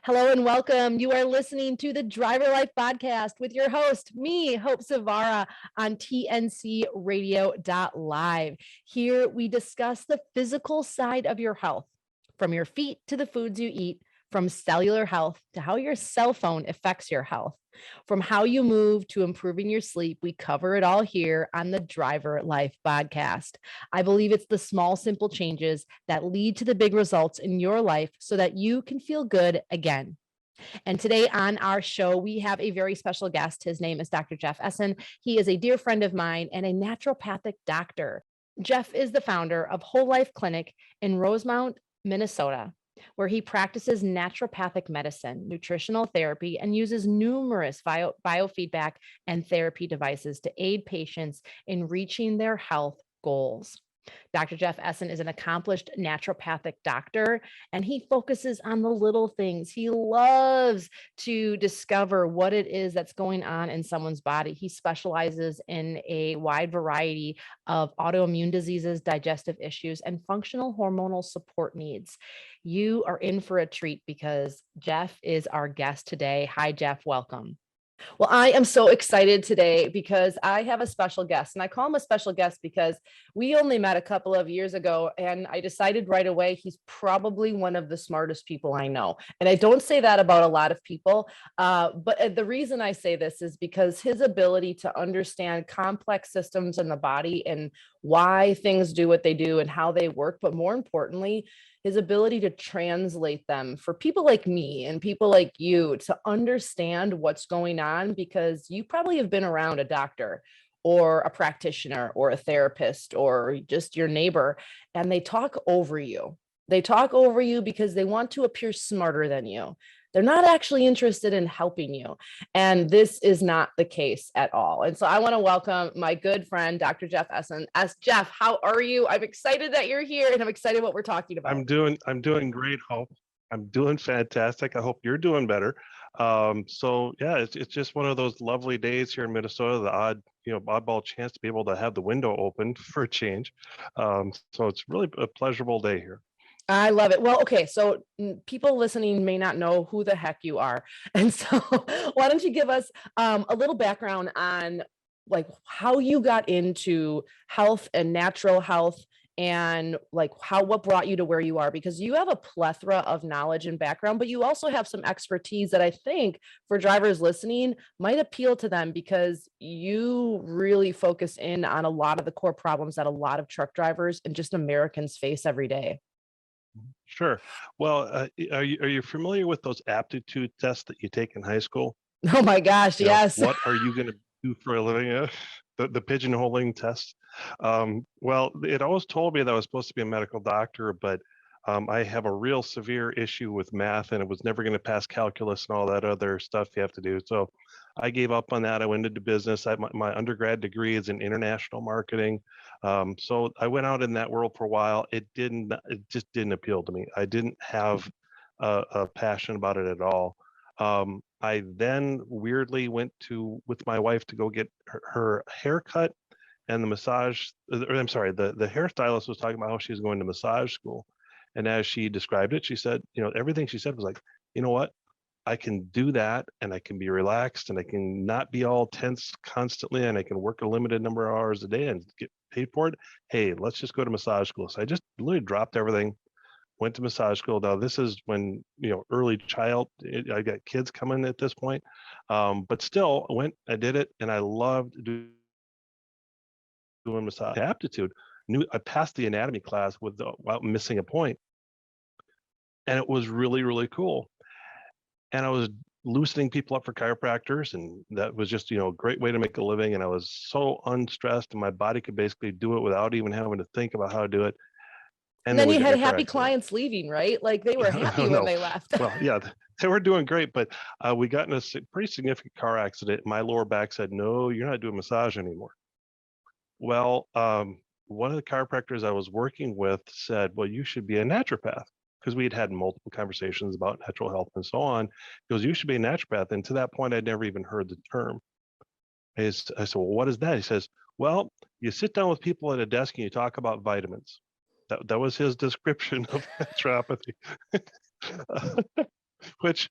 Hello and welcome. You are listening to the Driver Life Podcast with your host, me, Hope Savara, on tncradio.live. Here we discuss the physical side of your health, from your feet to the foods you eat, from cellular health to how your cell phone affects your health. From how you move to improving your sleep, we cover it all here on the Driver Life Podcast. I believe it's the small, simple changes that lead to the big results in your life so that you can feel good again. And today on our show, we have a very special guest. His name is Dr. Jeff Essen. He is a dear friend of mine and a naturopathic doctor. Jeff is the founder of Whole Life Clinic in Rosemount, Minnesota, where he practices naturopathic medicine, nutritional therapy, and uses numerous biofeedback and therapy devices to aid patients in reaching their health goals. Dr. Jeff Essen is an accomplished naturopathic doctor, and he focuses on the little things. He loves to discover what it is that's going on in someone's body. He specializes in a wide variety of autoimmune diseases, digestive issues, and functional hormonal support needs. You are in for a treat because Jeff is our guest today. Hi, Jeff. Welcome. Well, I am so excited today because I have a special guest, and I call him a special guest because we only met a couple of years ago, and I decided right away he's probably one of the smartest people I know. And I don't say that about a lot of people, but the reason I say this is because his ability to understand complex systems in the body and why things do what they do and how they work, but more importantly, his ability to translate them for people like me and people like you to understand what's going on, because you probably have been around a doctor or a practitioner or a therapist or just your neighbor, and they talk over you. They talk over you because they want to appear smarter than you. They're not actually interested in helping you. And this is not the case at all. And so I want to welcome my good friend, Dr. Jeff Essen. Jeff, how are you? I'm excited that you're here, and I'm excited what we're talking about. I'm doing great, Hope. I'm doing fantastic. I hope you're doing better. So yeah, it's just one of those lovely days here in Minnesota, the oddball chance to be able to have the window open for a change. So it's really a pleasurable day here. I love it. Well, okay, so people listening may not know who the heck you are. And so why don't you give us a little background on like how you got into health and natural health, and like what brought you to where you are, because you have a plethora of knowledge and background, but you also have some expertise that I think for drivers listening might appeal to them, because you really focus in on a lot of the core problems that a lot of truck drivers and just Americans face every day. Sure. Well, are you familiar with those aptitude tests that you take in high school? Oh my gosh, yes. What are you going to do for a living? The pigeonholing test. Well, it always told me that I was supposed to be a medical doctor, but I have a real severe issue with math, and it was never going to pass calculus and all that other stuff you have to do. So I gave up on that. I went into business. My undergrad degree is in international marketing. So I went out in that world for a while. It just didn't appeal to me. I didn't have a passion about it at all. I then weirdly went with my wife to go get her haircut, and the hairstylist was talking about how she was going to massage school. And as she described it, she said, everything she said was like, you know what? I can do that, and I can be relaxed, and I can not be all tense constantly, and I can work a limited number of hours a day and get paid for it. Hey, let's just go to massage school. So I just literally dropped everything, went to massage school. Now this is when, early child, I got kids coming at this point. But still I did it, and I loved doing massage. Aptitude. I passed the anatomy class without missing a point. And it was really, really cool. And I was loosening people up for chiropractors, and that was just, a great way to make a living. And I was so unstressed, and my body could basically do it without even having to think about how to do it. And then you had happy clients leaving, right? Like they were happy when they left. Well, yeah, they were doing great, but we got in a pretty significant car accident. My lower back said, no, you're not doing massage anymore. Well, one of the chiropractors I was working with said, well, you should be a naturopath, because we had multiple conversations about natural health and so on. He goes, you should be a naturopath. And to that point, I'd never even heard the term. I said, well, what is that? He says, well, you sit down with people at a desk and you talk about vitamins. That was his description of naturopathy. which,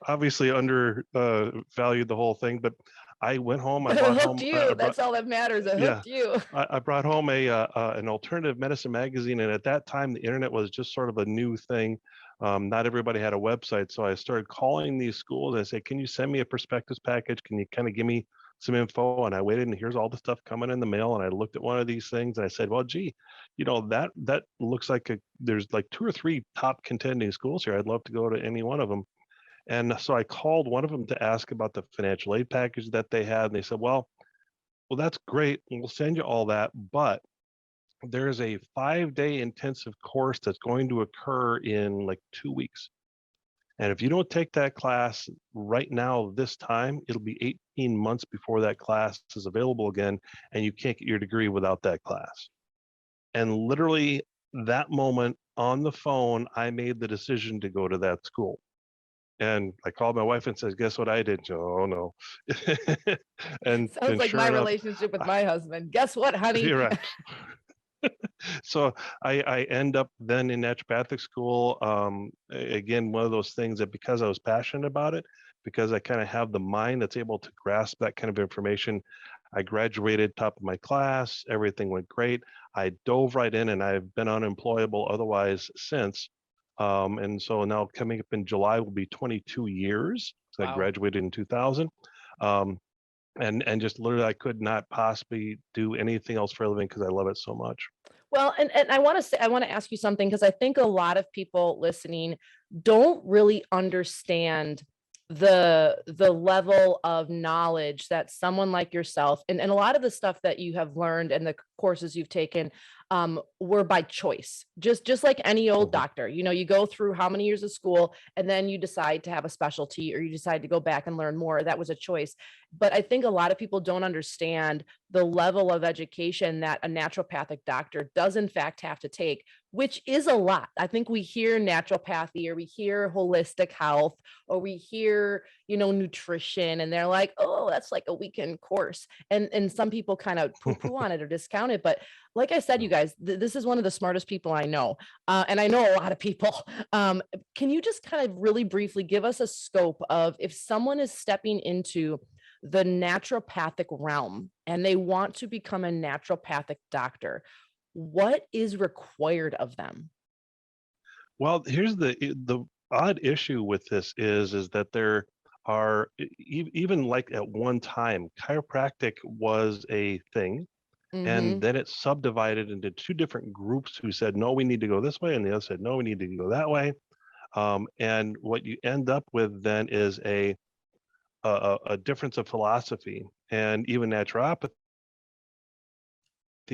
obviously valued the whole thing. But I went home, I It brought hooked home, you. That's all that matters. It yeah, hooked you. I brought home an alternative medicine magazine, and at that time, the internet was just sort of a new thing. Not everybody had a website, so I started calling these schools. I said, "Can you send me a prospectus package? Can you kind of give me some info?" And I waited, and here's all the stuff coming in the mail. And I looked at one of these things, and I said, "Well, gee, that looks like there's like 2 or 3 top contending schools here. I'd love to go to any one of them." And so I called one of them to ask about the financial aid package that they had, and they said, "Well, that's great. We'll send you all that, but there's a 5-day intensive course that's going to occur in like 2 weeks. And if you don't take that class right now, this time, it'll be 18 months before that class is available again, and you can't get your degree without that class." And literally that moment on the phone, I made the decision to go to that school. And I called my wife and says, "Guess what I did?" Oh no. Sounds and like sure my enough, relationship with my husband. Guess what, honey? you're right. So I end up then in naturopathic school. Again, one of those things that, because I was passionate about it, because I kind of have the mind that's able to grasp that kind of information, I graduated top of my class. Everything went great. I dove right in, and I've been unemployable otherwise since. And so now, coming up in July, will be 22 years. So I Wow. graduated in 2000. Um, and just literally, I could not possibly do anything else for a living because I love it so much. Well, and I want to ask you something, because I think a lot of people listening don't really understand the level of knowledge that someone like yourself, and a lot of the stuff that you have learned and the courses you've taken were by choice, just like any old Mhm. doctor. You go through how many years of school, and then you decide to have a specialty, or you decide to go back and learn more. That was a choice. But I think a lot of people don't understand the level of education that a naturopathic doctor does in fact have to take, which is a lot. I think we hear naturopathy, or we hear holistic health, or we hear, nutrition, and they're like, "Oh, that's like a weekend course." And some people kind of poo-poo on it or discount it. But like I said, you guys, this is one of the smartest people I know. And I know a lot of people. Can you just kind of really briefly give us a scope of, if someone is stepping into the naturopathic realm and they want to become a naturopathic doctor, what is required of them? Well, here's the odd issue with this is that there are even like at one time, chiropractic was a thing, and Mm-hmm. then it subdivided into 2 different groups who said, "No, we need to go this way," and the other said, "No, we need to go that way." And what you end up with then is a difference of philosophy. And even naturopathy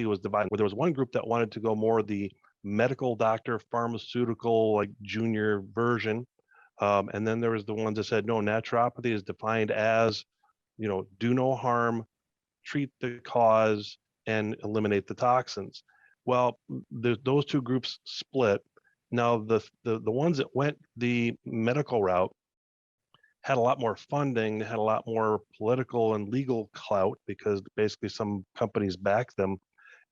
was divided, where there was one group that wanted to go more the medical doctor, pharmaceutical, like junior version. And then there was the ones that said, no, naturopathy is defined as, do no harm, treat the cause, and eliminate the toxins. Well, those 2 groups split. Now, the ones that went the medical route had a lot more funding, had a lot more political and legal clout, because basically some companies back them,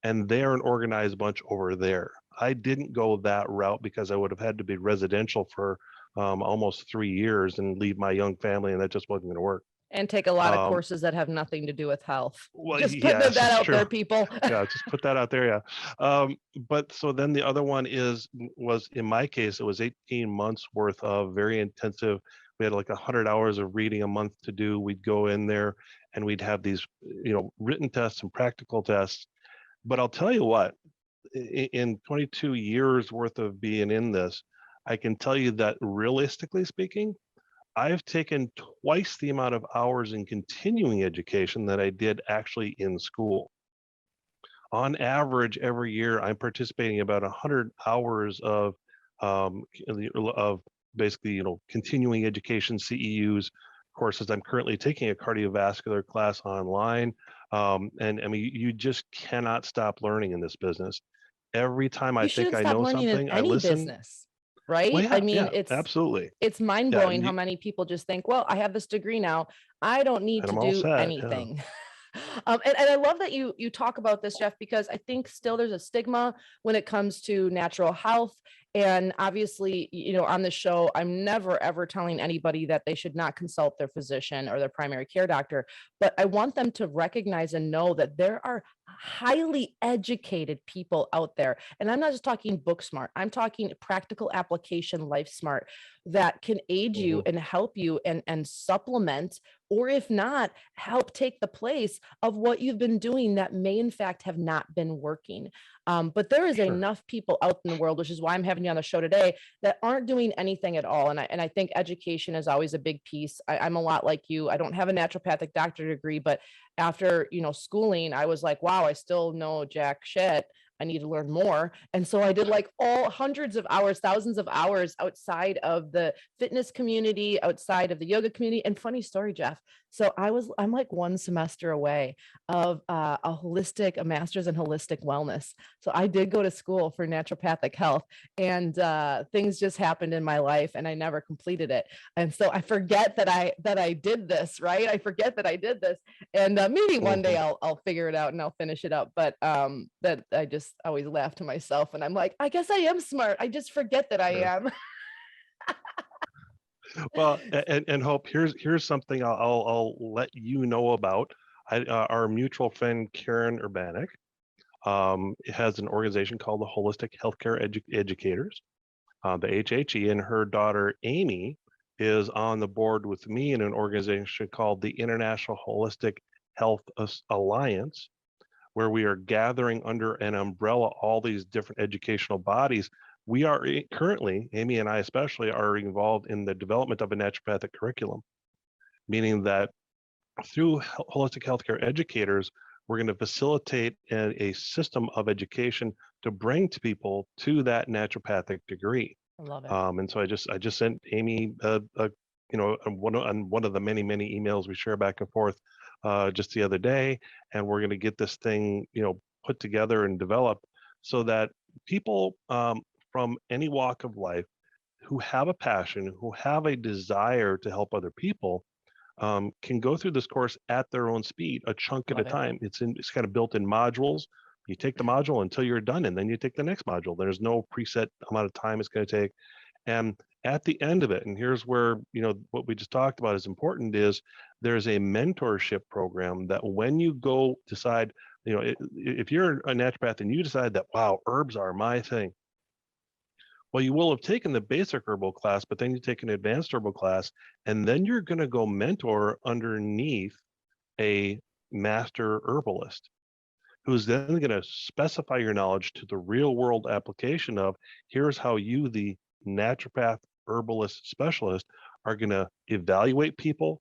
and they're an organized bunch over there. I didn't go that route because I would have had to be residential for almost 3 years and leave my young family, and that just wasn't going to work. And take a lot of Um, courses that have nothing to do with health. well, Just putting yes, that it's out true. there, people. Yeah, just put that out there. Yeah. But so then the other one was, in my case, it was 18 months worth of very intensive. We had like 100 hours of reading a month to do. We'd go in there and we'd have these, written tests and practical tests. But I'll tell you what, in 22 years worth of being in this, I can tell you that, realistically speaking, I've taken twice the amount of hours in continuing education that I did actually in school. On average, every year, I'm participating about 100 hours of basically, continuing education CEUs courses. I'm currently taking a cardiovascular class online. And I mean, you just cannot stop learning in this business. Every time I You think shouldn't I stop know learning in something, I any listen. business, Well, right? I yeah, mean, yeah, it's absolutely. it's mind Yeah, blowing how many people just think, well, I have this degree now, I don't need and to I'm all do set. Yeah. anything. And I love that you talk about this, Jeff, because I think still there's a stigma when it comes to natural health. And obviously, on the show, I'm never, ever telling anybody that they should not consult their physician or their primary care doctor. But I want them to recognize and know that there are highly educated people out there. And I'm not just talking book smart, I'm talking practical application, life smart, that can aid you and help you and supplement, or if not, help take the place of what you've been doing that may in fact have not been working. But there is Sure. enough people out in the world, which is why I'm having you on the show today, that aren't doing anything at all. And I think education is always a big piece. I'm a lot like you. I don't have a naturopathic doctorate degree, but after schooling, I was like, wow, I still know jack shit. I need to learn more. And so I did like all hundreds of hours, thousands of hours outside of the fitness community, outside of the yoga community. And funny story, Jeff. So I'm like one semester away of a master's in holistic wellness. So I did go to school for naturopathic health, and things just happened in my life and I never completed it. And so I forget that I did this, right? I forget that I did this. And maybe one day I'll figure it out and I'll finish it up. But that I just always laugh to myself and I'm like, I guess I am smart. I just forget that I am. Well, and Hope, here's something I'll let you know about. Our mutual friend Karen Urbanik has an organization called the Holistic Healthcare Educators, the HHE, and her daughter Amy is on the board with me in an organization called the International Holistic Health Alliance, where we are gathering under an umbrella all these different educational bodies. We are currently, Amy and I especially, are involved in the development of a naturopathic curriculum, meaning that through holistic healthcare educators, we're going to facilitate a system of education to bring to people to that naturopathic degree. I love it. And so I just sent Amy one of the many emails we share back and forth just the other day, and we're going to get this thing put together and developed so that people from any walk of life who have a passion, who have a desire to help other people, can go through this course at their own speed, a chunk at a time. It's kind of built in modules. You take the module until you're done, and then you take the next module. There's no preset amount of time it's going to take. And at the end of it, and here's where what we just talked about is important, is there's a mentorship program that when you go decide, if you're a naturopath and you decide that, wow, herbs are my thing, well, you will have taken the basic herbal class, but then you take an advanced herbal class, and then you're going to go mentor underneath a master herbalist who's then going to specify your knowledge to the real world application of, here's how you, the naturopath herbalist specialist, are going to evaluate people,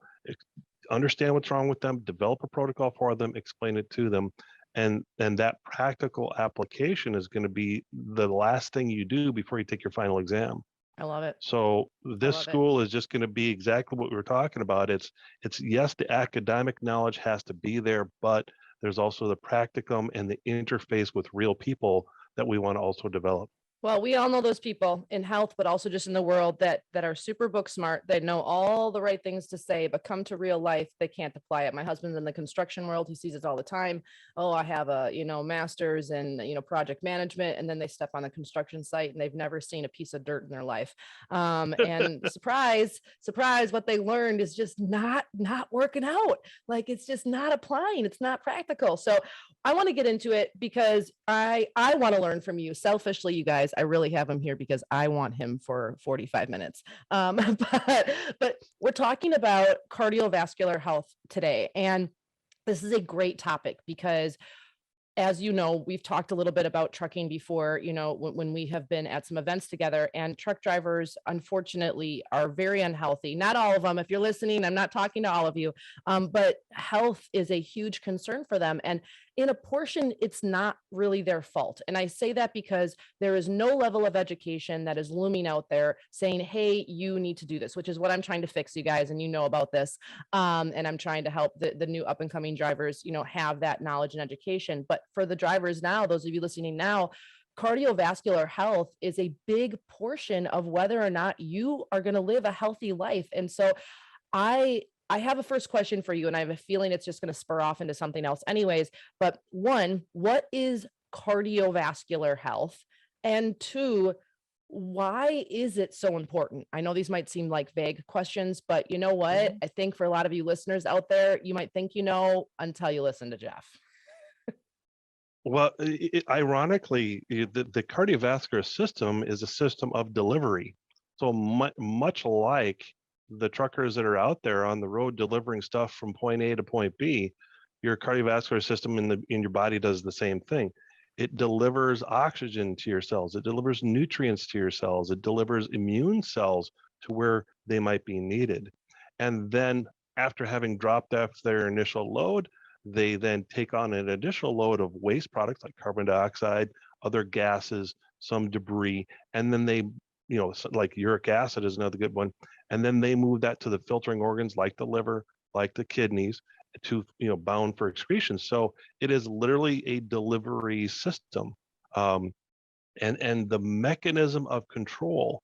understand what's wrong with them, develop a protocol for them, explain it to them. And that practical application is going to be the last thing you do before you take your final exam. I love it. So this school is just going to be exactly what we were talking about. It's yes, the academic knowledge has to be there, but there's also the practicum and the interface with real people that we want to also develop. Well, we all know those people in health, but also just in the world that are super book smart. They know all the right things to say, but come to real life, they can't apply it. My husband's in the construction world. He sees it all the time. Oh, I have a, master's in, project management. And then they step on a construction site and they've never seen a piece of dirt in their life. And surprise, what they learned is just not working out. Like, it's just not applying. It's not practical. So I want to get into it because I want to learn from you. Selfishly, you guys, I really have him here because I want him for 45 minutes. But we're talking about cardiovascular health today. And this is a great topic because, as you know, we've talked a little bit about trucking before, when we have been at some events together, and truck drivers, unfortunately, are very unhealthy. Not all of them. If you're listening, I'm not talking to all of you, but health is a huge concern for them. And in a portion, it's not really their fault. And I say that because there is no level of education that is looming out there saying, hey, you need to do this, which is what I'm trying to fix, you guys. And you know about this. And I'm trying to help the new up and coming drivers, have that knowledge and education. But for the drivers now, those of you listening now, cardiovascular health is a big portion of whether or not you are going to live a healthy life. And so I I have a first question for you, and I have a feeling it's just going to spur off into something else anyways. But one, what is cardiovascular health? And two, why is it so important? I know these might seem like vague questions, but you know what? I think for a lot of you listeners out there, you might think you know until you listen to Jeff. Well, ironically, the cardiovascular system is a system of delivery. So much like the truckers that are out there on the road delivering stuff from point A to point B, your cardiovascular system in your body does the same thing. It delivers oxygen to your cells. It delivers nutrients to your cells. It delivers immune cells to where they might be needed. And then after having dropped off their initial load, they then take on an additional load of waste products like carbon dioxide, other gases, some debris, and then they, like uric acid is another good one, and then they move that to the filtering organs like the liver, like the kidneys, to bound for excretion. So it is literally a delivery system, and the mechanism of control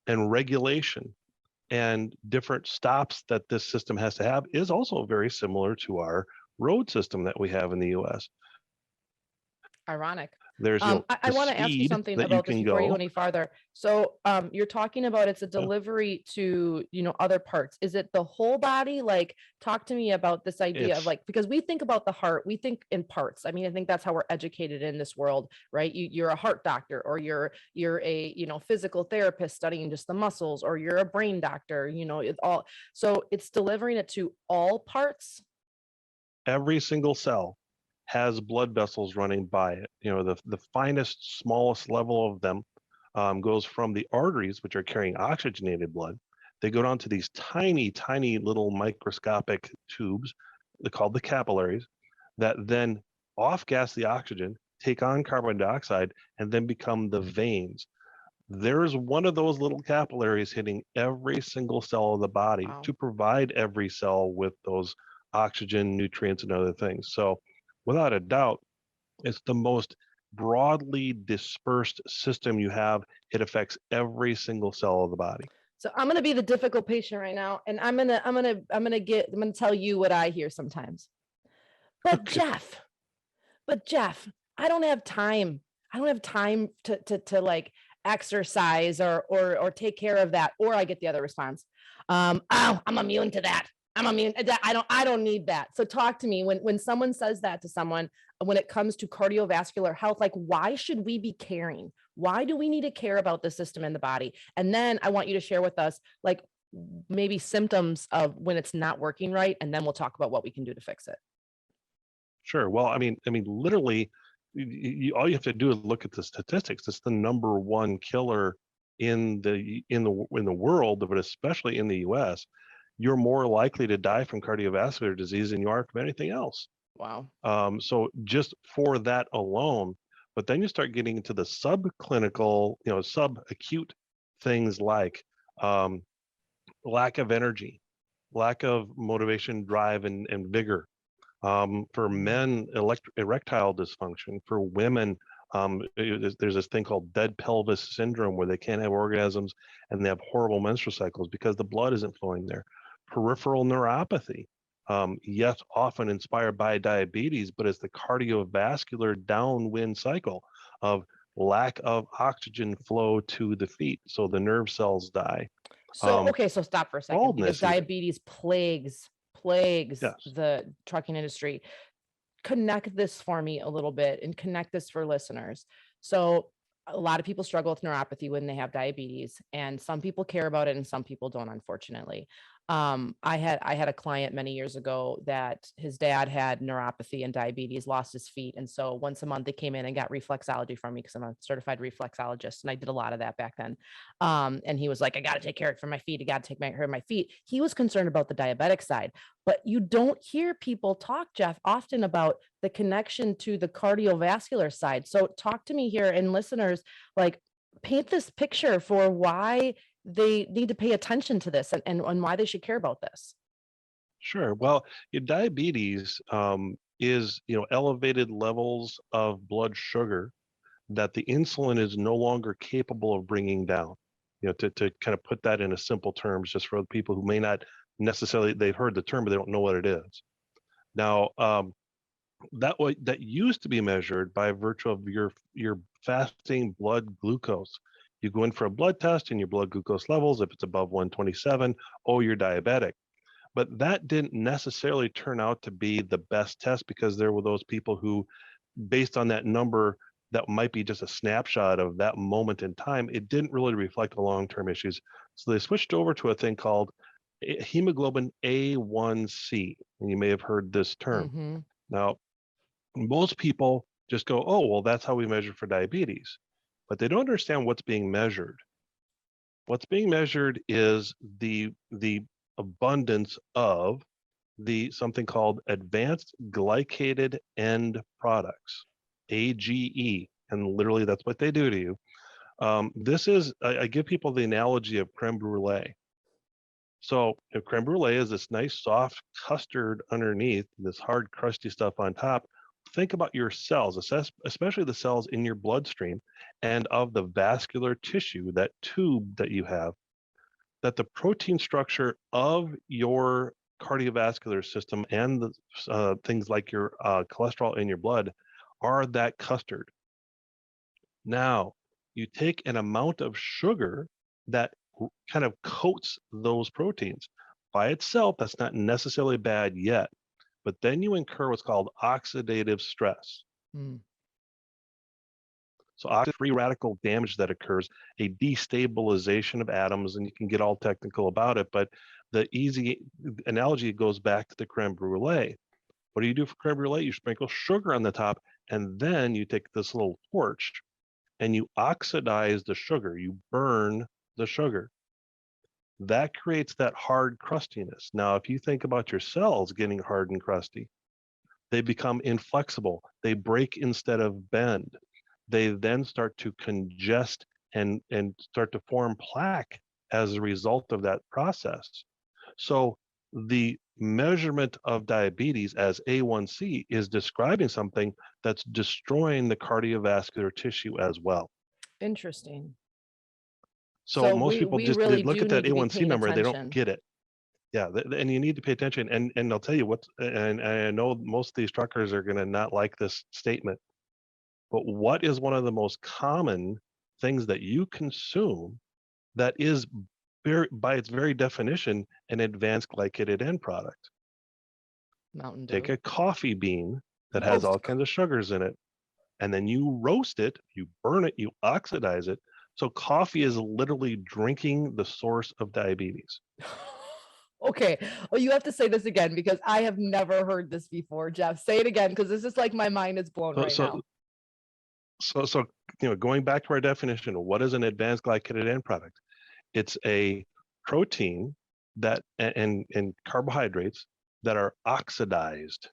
and regulation and different stops that this system has to have is also very similar to our road system that we have in the US. Ironic. There's I want to ask you something about this before you go any farther. So you're talking about it's a delivery to other parts. Is it the whole body? Like, talk to me about this idea of because we think about the heart, we think in parts. I mean, I think that's how we're educated in this world, right? You're a heart doctor, or you're a physical therapist studying just the muscles, or you're a brain doctor. It's all, so it's delivering it to all parts. Every single cell has blood vessels running by it. The finest, smallest level of them goes from the arteries, which are carrying oxygenated blood. They go down to these tiny, tiny little microscopic tubes, they're called the capillaries, that then off-gas the oxygen, take on carbon dioxide, and then become the veins. There's one of those little capillaries hitting every single cell of the body to provide every cell with those oxygen, nutrients, and other things. So without a doubt, it's the most broadly dispersed system you have. It affects every single cell of the body. So I'm going to be the difficult patient right now, and I'm going to tell you what I hear sometimes. But okay. Jeff, I don't have time. I don't have time to like exercise or take care of that. Or I get the other response. Oh, I'm immune to that. I'm immune. I don't need that. So talk to me when someone says that to someone, when it comes to cardiovascular health, like, why should we be caring? Why do we need to care about the system in the body? And then I want you to share with us, like, maybe symptoms of when it's not working right. And then we'll talk about what we can do to fix it. Sure. Well, I mean, literally, all you have to do is look at the statistics. It's the number one killer in the world, but especially in the US. You're more likely to die from cardiovascular disease than you are from anything else. Wow. So just for that alone, but then you start getting into the subclinical, subacute things like lack of energy, lack of motivation, drive, and vigor. For men, erectile dysfunction. For women, there's this thing called dead pelvis syndrome, where they can't have orgasms and they have horrible menstrual cycles because the blood isn't flowing there. Peripheral neuropathy, yes, often inspired by diabetes, but it's the cardiovascular downwind cycle of lack of oxygen flow to the feet, so the nerve cells die. So okay, so stop for a second, because diabetes plagues yes. the trucking industry. Connect this for me a little bit, and connect this for listeners. So a lot of people struggle with neuropathy when they have diabetes, and some people care about it and some people don't, unfortunately. I had a client many years ago that his dad had neuropathy and diabetes, lost his feet. And so once a month they came in and got reflexology from me, because I'm a certified reflexologist and I did a lot of that back then. And he was like, I got to take care of my feet. I got to take care of my feet. He was concerned about the diabetic side, but you don't hear people talk, Jeff, often about the connection to the cardiovascular side. So talk to me here, and listeners, like, paint this picture for why they need to pay attention to this, and why they should care about this. Sure. Well, diabetes is elevated levels of blood sugar that the insulin is no longer capable of bringing down. To kind of put that in a simple terms, just for people who may not necessarily, they've heard the term, but they don't know what it is. Now, that used to be measured by virtue of your fasting blood glucose. You go in for a blood test and your blood glucose levels, if it's above 127, oh, you're diabetic. But that didn't necessarily turn out to be the best test, because there were those people who, based on that number, that might be just a snapshot of that moment in time, it didn't really reflect the long-term issues. So they switched over to a thing called hemoglobin A1c, and you may have heard this term. Mm-hmm. Now, most people just go, oh, well, that's how we measure for diabetes, but they don't understand what's being measured. What's being measured is the abundance of something called advanced glycated end products, AGE, and literally that's what they do to you. This is, I give people the analogy of creme brulee. So creme brulee is this nice soft custard underneath, this hard crusty stuff on top. Think about your cells, especially the cells in your bloodstream and of the vascular tissue, that tube that you have, that the protein structure of your cardiovascular system and the things like your cholesterol in your blood are that custard. Now, you take an amount of sugar that kind of coats those proteins. By itself, that's not necessarily bad yet, but then you incur what's called oxidative stress. Mm. So oxidative free radical damage that occurs, a destabilization of atoms, and you can get all technical about it, but the easy analogy goes back to the creme brulee. What do you do for creme brulee? You sprinkle sugar on the top, and then you take this little torch and you oxidize the sugar, you burn the sugar. That creates that hard crustiness. Now, if you think about your cells getting hard and crusty, they become inflexible, they break instead of bend. They then start to congest and start to form plaque as a result of that process. So the measurement of diabetes as A1C is describing something that's destroying the cardiovascular tissue as well. Interesting. So most people we just, really they look do at that need to be A1C paying number and they don't attention. get it. Yeah, and you need to pay attention. And I'll tell you what, and I know most of these truckers are going to not like this statement, but what is one of the most common things that you consume that is by its very definition an advanced glycated end product? Mountain Take Dew. a coffee bean that has Oh, all kinds of sugars in it, and then you roast it, you burn it, you oxidize it. So coffee is literally drinking the source of diabetes. okay. Well, you have to say this again because I have never heard this before. Jeff, say it again because this is like my mind is blown right now. So going back to our definition, what is an advanced glycated end product? It's a protein that and carbohydrates that are oxidized.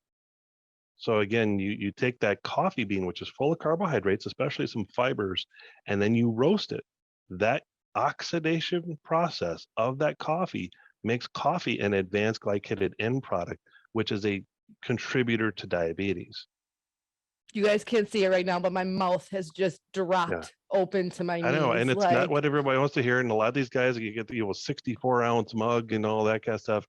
So again, you take that coffee bean, which is full of carbohydrates, especially some fibers, and then you roast it. That oxidation process of that coffee makes coffee an advanced glycated end product, which is a contributor to diabetes. You guys can't see it right now, but my mouth has just dropped open to my knees. I know, and it's like, not what everybody wants to hear. And a lot of these guys, you get the 64-ounce mug and all that kind of stuff.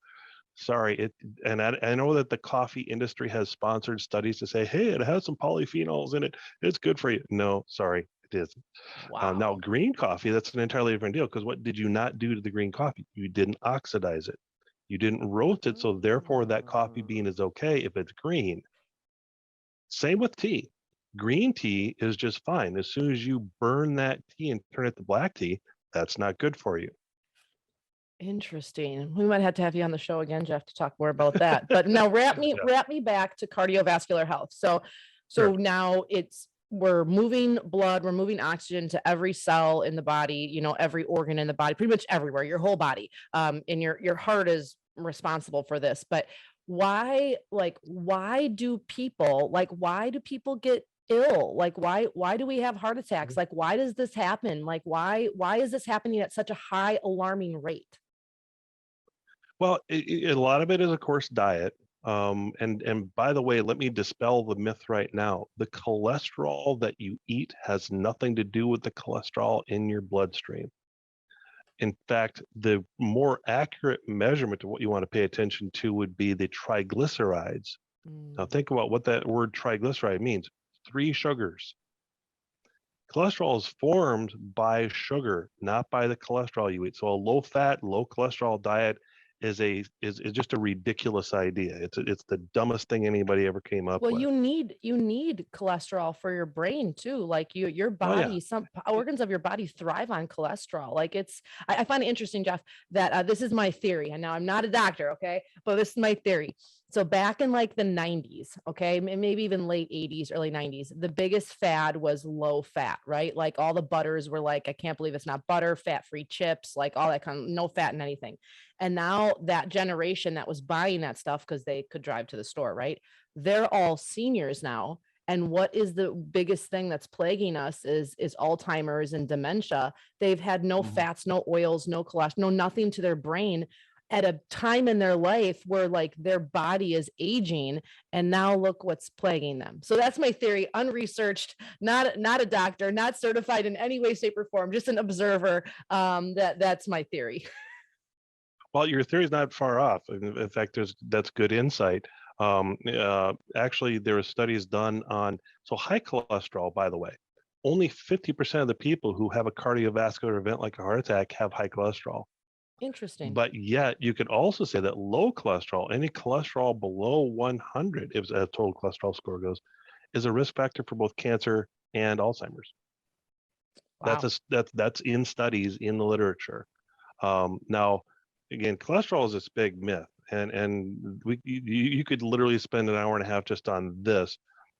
Sorry, I know that the coffee industry has sponsored studies to say, hey, it has some polyphenols in it. It's good for you. No, sorry, it isn't. wow. Now, green coffee, that's an entirely different deal, because what did you not do to the green coffee? You didn't oxidize it. You didn't roast it, so therefore that coffee bean is okay if it's green. Same with tea. Green tea is just fine. As soon as you burn that tea and turn it to black tea, that's not good for you. Interesting. We might have to have you on the show again, Jeff, to talk more about that. But now wrap me back to cardiovascular health. So Sure. now we're moving blood, we're moving oxygen to every cell in the body, every organ in the body, pretty much everywhere, your whole body. And your heart is responsible for this. But why do people get ill? Like why do we have heart attacks? Like why does this happen? Like why is this happening at such a high alarming rate? Well, a lot of it is, of course, diet. And by the way, let me dispel the myth right now. The cholesterol that you eat has nothing to do with the cholesterol in your bloodstream. In fact, the more accurate measurement of what you want to pay attention to would be the triglycerides. Now think about what that word triglyceride means. 3 sugars. Cholesterol is formed by sugar, not by the cholesterol you eat. So a low fat, low cholesterol diet is just a ridiculous idea. It's the dumbest thing anybody ever came up Well, with. you need cholesterol for your brain too. Like your Oh, yeah. body, some organs of your body thrive on cholesterol. Like I find it interesting, Jeff, that this is my theory. And now I'm not a doctor, okay, but this is my theory. So back in like the 90s, okay, maybe even late 80s, early 90s, the biggest fad was low fat, right? Like all the butters were like, I can't believe it's not butter, fat-free chips, like all that kind of no fat in anything. And now that generation that was buying that stuff because they could drive to the store, right? They're all seniors now. And what is the biggest thing that's plaguing us is Alzheimer's and dementia. They've had no fats, no oils, no cholesterol, no nothing to their brain at a time in their life where like their body is aging, and now look what's plaguing them. So that's my theory, unresearched, not a doctor, not certified in any way, shape, or form, just an observer. That's my theory. Well, your theory is not far off. In fact, that's good insight. Actually, there were studies done on, so high cholesterol, by the way, only 50% of the people who have a cardiovascular event like a heart attack have high cholesterol. Interesting. But yet you could also say that low cholesterol, any cholesterol below 100, if a total cholesterol score goes, is a risk factor for both cancer and Alzheimer's. Wow. That's in studies in the literature. Now, again, cholesterol is this big myth, and you could literally spend an hour and a half just on this.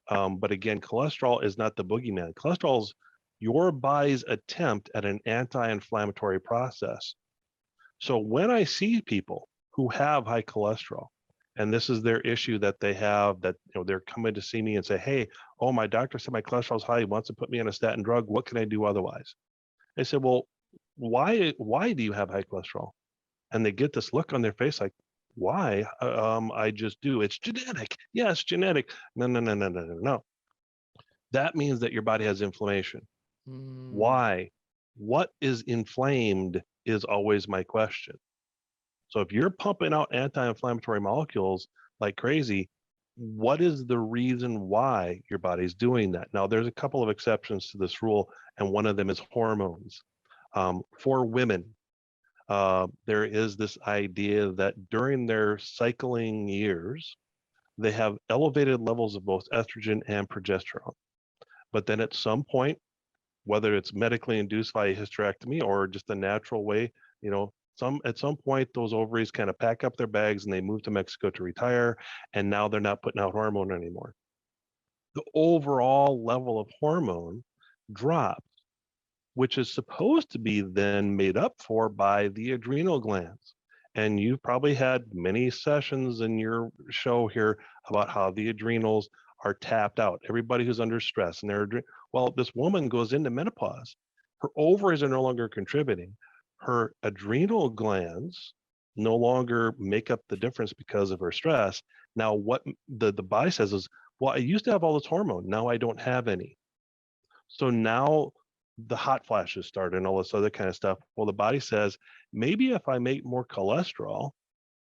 But again, cholesterol is not the boogeyman. Cholesterol is your body's attempt at an anti-inflammatory process. So when I see people who have high cholesterol, and this is their issue that they have, that they're coming to see me and say, "Hey, oh, my doctor said my cholesterol is high. He wants to put me on a statin drug. What can I do otherwise?" I said, "Well, why do you have high cholesterol?" And they get this look on their face like, "Why? I just do. It's genetic." Yes, genetic. No, no, no, no, no, no, no. That means that your body has inflammation. Why? What is inflamed is always my question. So if you're pumping out anti-inflammatory molecules like crazy, what is the reason why your body's doing that? Now, there's a couple of exceptions to this rule, and one of them is hormones. For women, there is this idea that during their cycling years, they have elevated levels of both estrogen and progesterone. But then at some point, whether it's medically induced via hysterectomy or just a natural way, at some point those ovaries kind of pack up their bags and they move to Mexico to retire, and now they're not putting out hormone anymore. The overall level of hormone drops, which is supposed to be then made up for by the adrenal glands. And you've probably had many sessions in your show here about how the adrenals are tapped out. Everybody who's under stress, and well, this woman goes into menopause. Her ovaries are no longer contributing. Her adrenal glands no longer make up the difference because of her stress. Now, what the body says is, well, I used to have all this hormone. Now I don't have any. So now the hot flashes start and all this other kind of stuff. Well, the body says, maybe if I make more cholesterol,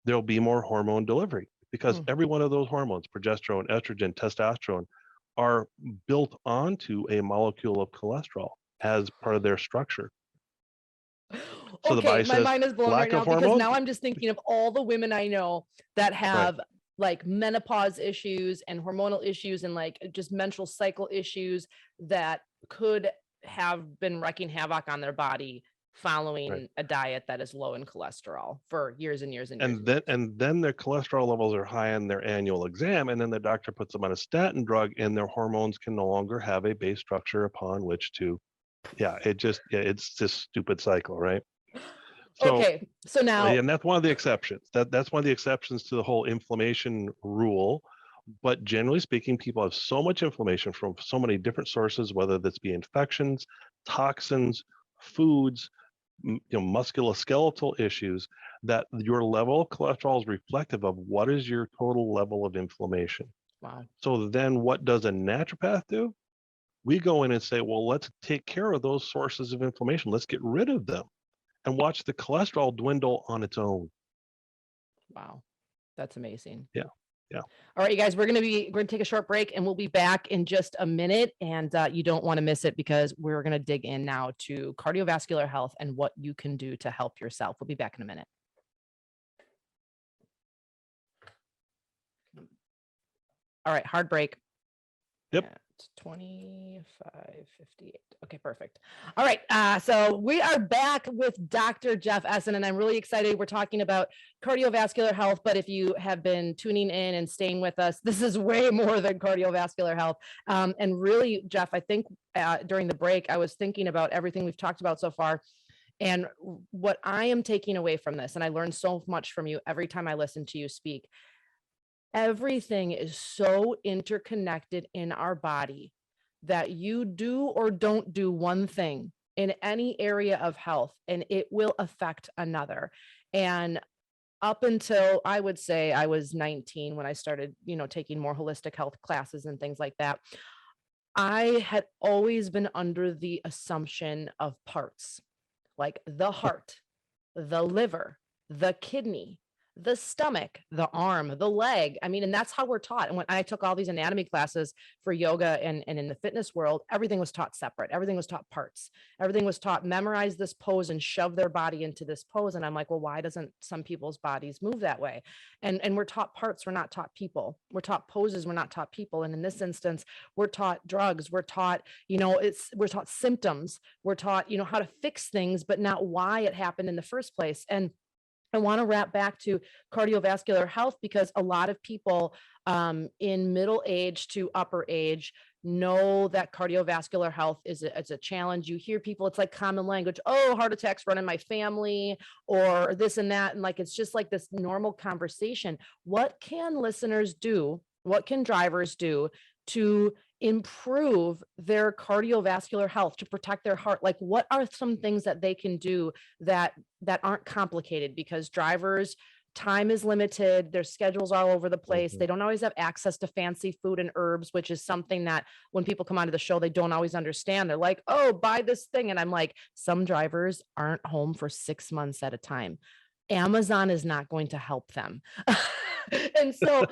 there'll be more hormone delivery, because every one of those hormones, progesterone, estrogen, testosterone, are built onto a molecule of cholesterol as part of their structure. So the body My says, mind is blown lack right now of because hormones. now I'm just thinking of all the women I know that have like menopause issues and hormonal issues and like just menstrual cycle issues that could have been wreaking havoc on their body following a diet that is low in cholesterol for years and years and years. And then their cholesterol levels are high on their annual exam, and then the doctor puts them on a statin drug, and their hormones can no longer have a base structure upon which to, it's this stupid cycle, right? So now, and that's one of the exceptions. That's one of the exceptions to the whole inflammation rule. But generally speaking, people have so much inflammation from so many different sources, whether this be infections, toxins, foods, musculoskeletal issues, that your level of cholesterol is reflective of what is your total level of inflammation. wow. So then what does a naturopath do? We go in and say, well, let's take care of those sources of inflammation. Let's get rid of them. and watch the cholesterol dwindle on its own. Wow. That's amazing. Yeah. Yeah. All right, you guys, we're going to take a short break and we'll be back in just a minute. And you don't want to miss it because we're going to dig in now to cardiovascular health and what you can do to help yourself. We'll be back in a minute. All right, hard break. Yep. At 25:58. Okay, perfect. All right. So we are back with Dr. Jeff Essen, and I'm really excited. We're talking about cardiovascular health, but if you have been tuning in and staying with us, this is way more than cardiovascular health. And really, Jeff, I think during the break, I was thinking about everything we've talked about so far. And what I am taking away from this, and I learn so much from you every time I listen to you speak, everything is so interconnected in our body that you do or don't do one thing in any area of health and it will affect another. And up until I would say I was 19 when I started, taking more holistic health classes and things like that, I had always been under the assumption of parts, like the heart, the liver, the kidney, the stomach, the arm, the leg. I mean, and that's how we're taught. And when I took all these anatomy classes for yoga and in the fitness world, everything was taught separate. Everything was taught parts. Everything was taught memorize this pose and shove their body into this pose. And I'm like, well, why doesn't some people's bodies move that way? And we're taught parts. We're not taught people. We're taught poses. We're not taught people. And in this instance, we're taught drugs. We're taught, we're taught symptoms. We're taught, how to fix things, but not why it happened in the first place. And I want to wrap back to cardiovascular health because a lot of people in middle age to upper age know that cardiovascular health is a challenge. You hear people, it's like common language, oh, heart attacks run in my family or this and that. And like, it's just like this normal conversation. What can listeners do? What can drivers do to improve their cardiovascular health, to protect their heart? Like, what are some things that they can do that aren't complicated? Because drivers, time is limited, their schedules all over the place. They don't always have access to fancy food and herbs, which is something that when people come onto the show, they don't always understand. They're like, oh, buy this thing. And I'm like, some drivers aren't home for 6 months at a time. Amazon is not going to help them. And so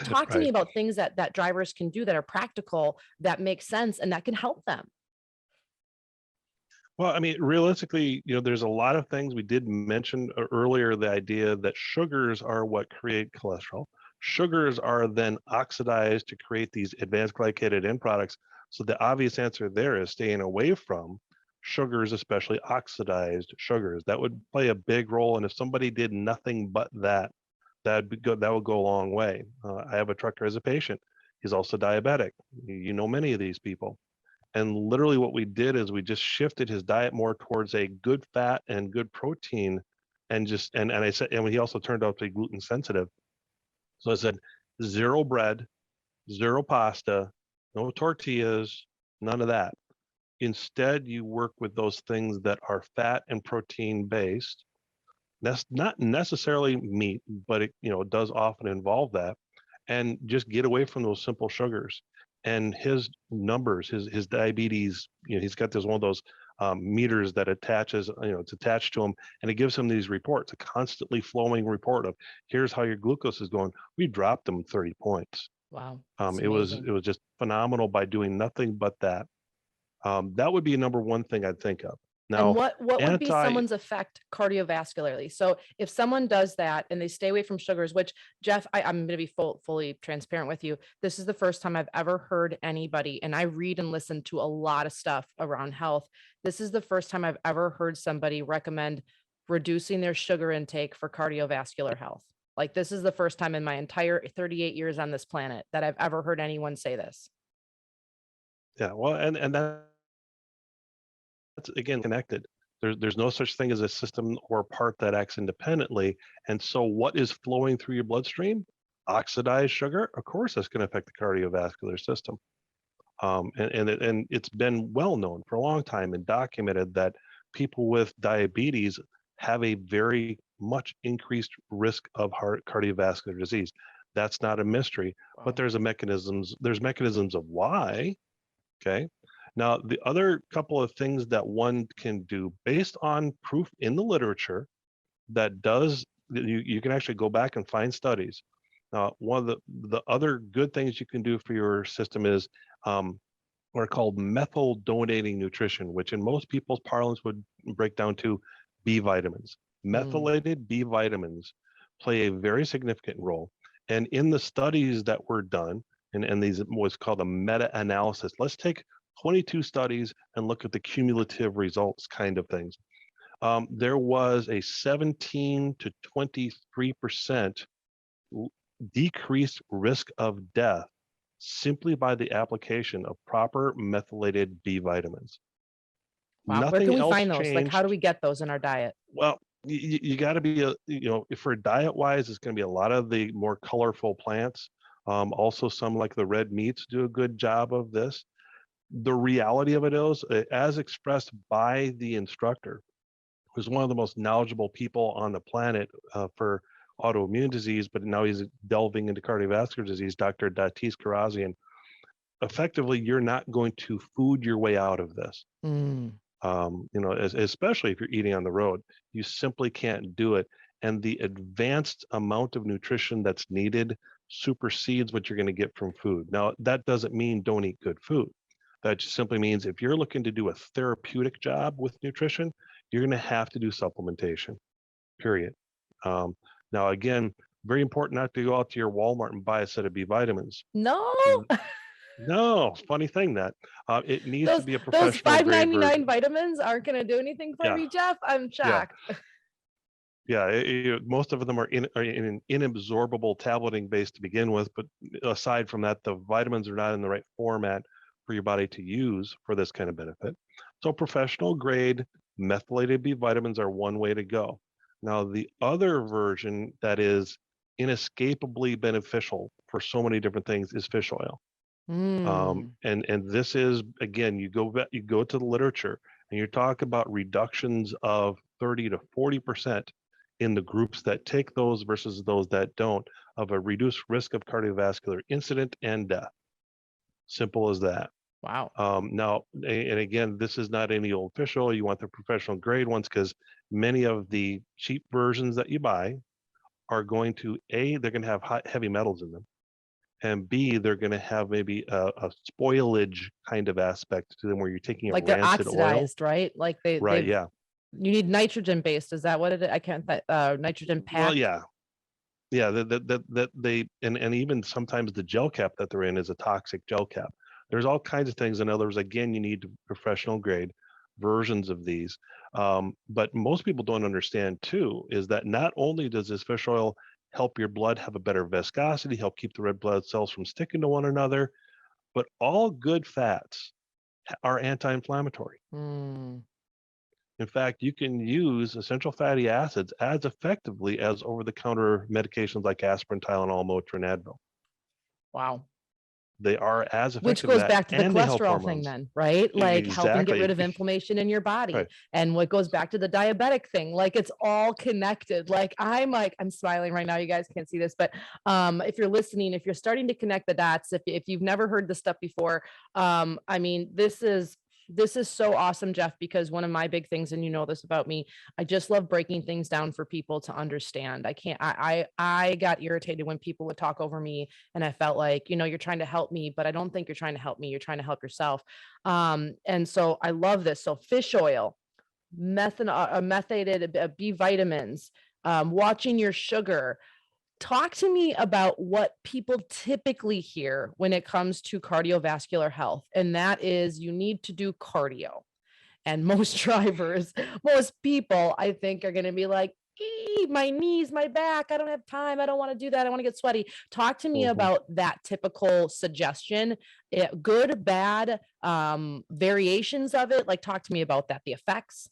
talk to me about things that drivers can do that are practical, that make sense, and that can help them. Well, I mean, realistically, there's a lot of things we did mention earlier, the idea that sugars are what create cholesterol. Sugars are then oxidized to create these advanced glycated end products. So the obvious answer there is staying away from sugars, especially oxidized sugars. That would play a big role. And if somebody did nothing but that would go a long way. I have a trucker as a patient. He's also diabetic. You know many of these people. And literally what we did is we just shifted his diet more towards a good fat and good protein. And I said, and he also turned out to be gluten sensitive. So I said, 0 bread, 0 pasta, no tortillas, none of that. Instead, you work with those things that are fat and protein based. That's not necessarily meat, but it does often involve that. And just get away from those simple sugars. And his numbers, his diabetes, he's got one of those meters that attaches, it's attached to him, and it gives him these reports, a constantly flowing report of here's how your glucose is going. We dropped him 30 points. Wow. It was just phenomenal by doing nothing but that. That would be number one thing I'd think of. Now, and what would be someone's effect cardiovascularly? So if someone does that and they stay away from sugars, which Jeff, I'm going to be fully transparent with you. This is the first time I've ever heard anybody, and I read and listen to a lot of stuff around health. This is the first time I've ever heard somebody recommend reducing their sugar intake for cardiovascular health. Like, this is the first time in my entire 38 years on this planet that I've ever heard anyone say this. Yeah, well, and that's again connected. There's no such thing as a system or part that acts independently. And so what is flowing through your bloodstream? Oxidized sugar, of course, that's going to affect the cardiovascular system. And it's been well known for a long time and documented that people with diabetes have a very much increased risk of cardiovascular disease. That's not a mystery, but there's mechanisms of why. Okay. Now, the other couple of things that one can do based on proof in the literature that does, you can actually go back and find studies. One of the other good things you can do for your system is what are called methyl donating nutrition, which in most people's parlance would break down to B vitamins. Methylated B vitamins play a very significant role. And in the studies that were done, and these was called a meta-analysis, let's take 22 studies and look at the cumulative results kind of things. There was a 17 to 23% decreased risk of death simply by the application of proper methylated B vitamins. Wow. Where Nothing can we else find those? Like, how do changed. we get those in our diet? Well, you got to be, for diet wise, it's going to be a lot of the more colorful plants. Also, some like the red meats do a good job of this. The reality of it is, as expressed by the instructor, who's one of the most knowledgeable people on the planet for autoimmune disease, but now he's delving into cardiovascular disease, Dr. Datis Karazian. Effectively, you're not going to food your way out of this. Especially if you're eating on the road, you simply can't do it. And the advanced amount of nutrition that's needed supersedes what you're going to get from food. Now, that doesn't mean don't eat good food. That just simply means if you're looking to do a therapeutic job with nutrition, you're going to have to do supplementation, period. Now, again, very important not to go out to your Walmart and buy a set of B vitamins. No. No, funny thing that it needs to be a those professional grade $5.99 version. vitamins aren't going to do anything for me, Jeff. I'm shocked. Most of them are in an inabsorbable tableting base to begin with, but aside from that, the vitamins are not in the right format for your body to use for this kind of benefit. So professional grade methylated B vitamins are one way to go. Now, the other version that is inescapably beneficial for so many different things is fish oil. And this is, again, you go to the literature and you talk about reductions of 30 to 40% in the groups that take those versus those that don't, of a reduced risk of cardiovascular incident and death. Simple as that. Wow. Now, and again, this is not any old fish oil. You want the professional grade ones because many of the cheap versions that you buy are going to, they're going to have heavy metals in them. And B, they're going to have maybe a spoilage kind of aspect to them where you're taking like a they're rancid oxidized, oil. right? Like Right, yeah. You need nitrogen based. Is that what it is? I can't, nitrogen packed. Well, yeah. Yeah, that they, and even sometimes the gel cap that they're in is a toxic gel cap. There's all kinds of things. In others, again, you need professional grade versions of these. But most people don't understand too, is that not only does this fish oil help your blood have a better viscosity, help keep the red blood cells from sticking to one another, but all good fats are anti-inflammatory. In fact, you can use essential fatty acids as effectively as over-the-counter medications like aspirin, Tylenol, Motrin, Advil. Wow. They are as effective. Which goes back to the cholesterol thing then, right? Like helping get rid of inflammation in your body. Right. And what goes back to the diabetic thing, like it's all connected. I'm smiling right now. You guys can't see this, but if you're listening, if you're starting to connect the dots, if you've never heard this stuff before, this is so awesome, Jeff, because one of my big things, and you know this about me, I just love breaking things down for people to understand. I got irritated when people would talk over me and I felt like, you're trying to help me, but I don't think you're trying to help me. You're trying to help yourself. And so I love this. So fish oil, methylated B vitamins, watching your sugar. Talk to me about what people typically hear when it comes to cardiovascular health. And that is you need to do cardio. And most people, I think, are going to be like, my knees, my back, I don't have time. I don't want to do that. I want to get sweaty. Talk to me about that typical suggestion, good, bad, variations of it. Like, talk to me about that, the effects.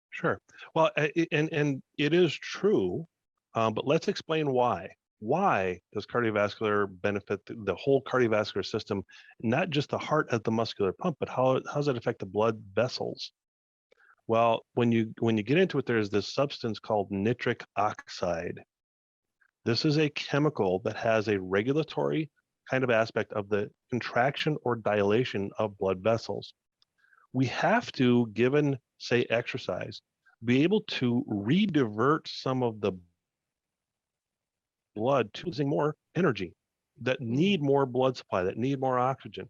Sure. Well, and it is true. But let's explain why. Why does cardiovascular benefit the whole cardiovascular system, not just the heart as the muscular pump, but how does it affect the blood vessels? Well, when you get into it, there's this substance called nitric oxide. This is a chemical that has a regulatory kind of aspect of the contraction or dilation of blood vessels. We have to, given, say, exercise, be able to redivert some of the blood to using more energy, that need more blood supply, that need more oxygen.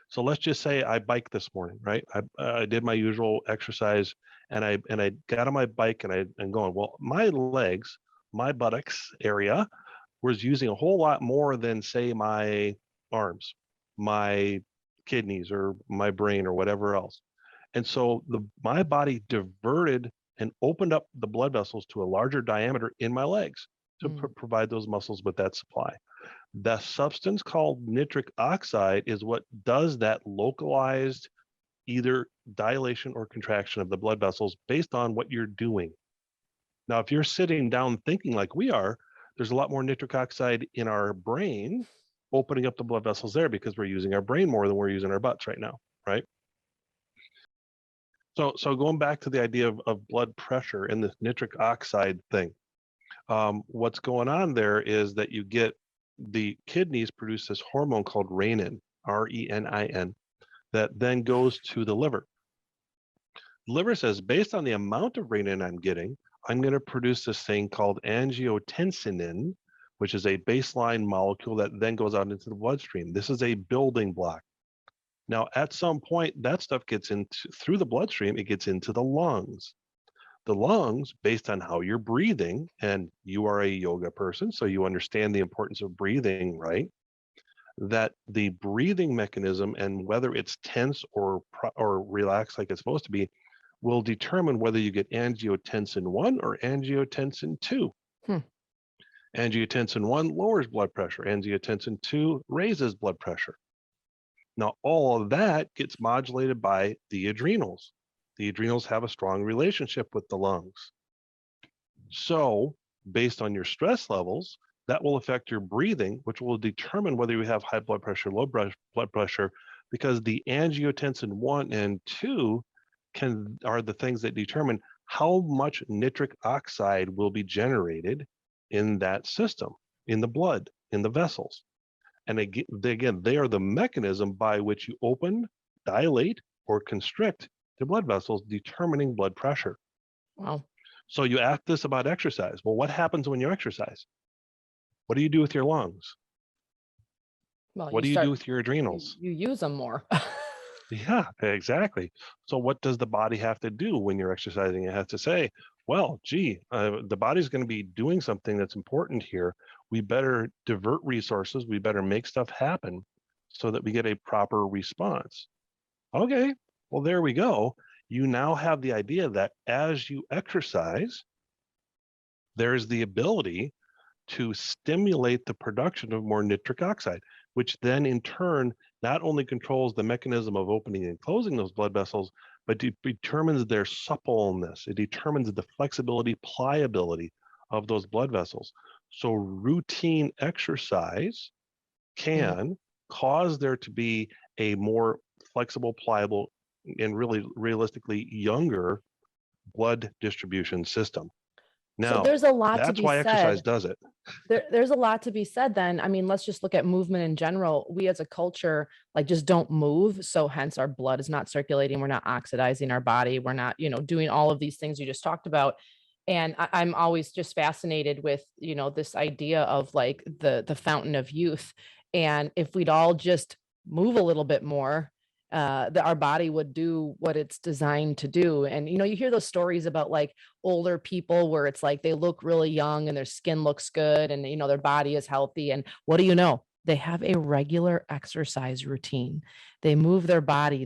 So let's just say I biked this morning, right? I did my usual exercise, and I got on my bike, and I'm going, well, my legs, my buttocks area was using a whole lot more than, say, my arms, my kidneys, or my brain, or whatever else. And so my body diverted and opened up the blood vessels to a larger diameter in my legs to provide those muscles with that supply. The substance called nitric oxide is what does that localized either dilation or contraction of the blood vessels based on what you're doing. Now, if you're sitting down thinking like we are, there's a lot more nitric oxide in our brain opening up the blood vessels there, because we're using our brain more than we're using our butts right now, right? So going back to the idea of blood pressure and this nitric oxide thing, what's going on there is that you get the kidneys produce this hormone called renin, R-E-N-I-N, that then goes to the liver. The liver says, based on the amount of renin I'm getting, I'm going to produce this thing called angiotensinin, which is a baseline molecule that then goes out into the bloodstream. This is a building block. Now, at some point, that stuff gets through the bloodstream, it gets into the lungs. The lungs, based on how you're breathing, and you are a yoga person, so you understand the importance of breathing, right? That the breathing mechanism, and whether it's tense or relaxed like it's supposed to be, will determine whether you get angiotensin 1 or angiotensin 2. Angiotensin 1 lowers blood pressure. Angiotensin 2 raises blood pressure. Now, all of that gets modulated by the adrenals. The adrenals have a strong relationship with the lungs. So, based on your stress levels, that will affect your breathing, which will determine whether you have high blood pressure, low blood pressure, because the angiotensin 1 and 2 are the things that determine how much nitric oxide will be generated in that system, in the blood, in the vessels. And again, they are the mechanism by which you open, dilate, or constrict the blood vessels, determining blood pressure. Wow. So you ask this about exercise. Well, what happens when you exercise? What do you do with your lungs? Well, what do you do with your adrenals? You use them more. Yeah, exactly. So what does the body have to do when you're exercising? It has to say, well, gee, the body's going to be doing something that's important here. We better divert resources. We better make stuff happen so that we get a proper response. Okay, well, there we go. You now have the idea that as you exercise, there's the ability to stimulate the production of more nitric oxide, which then in turn not only controls the mechanism of opening and closing those blood vessels, but it determines their suppleness. It determines the flexibility, pliability of those blood vessels. So routine exercise can cause there to be a more flexible, pliable, and really realistically younger blood distribution system. Now, so there's a lot to be why said. Exercise does it. There's a lot to be said then. I mean, let's just look at movement in general. We as a culture, like, just don't move. So hence our blood is not circulating. We're not oxidizing our body. We're not, doing all of these things you just talked about. And I'm always just fascinated with, this idea of like the fountain of youth. And if we'd all just move a little bit more, that our body would do what it's designed to do. And, you hear those stories about like older people where it's like they look really young and their skin looks good and, their body is healthy. And what do you know? They have a regular exercise routine. They move their body.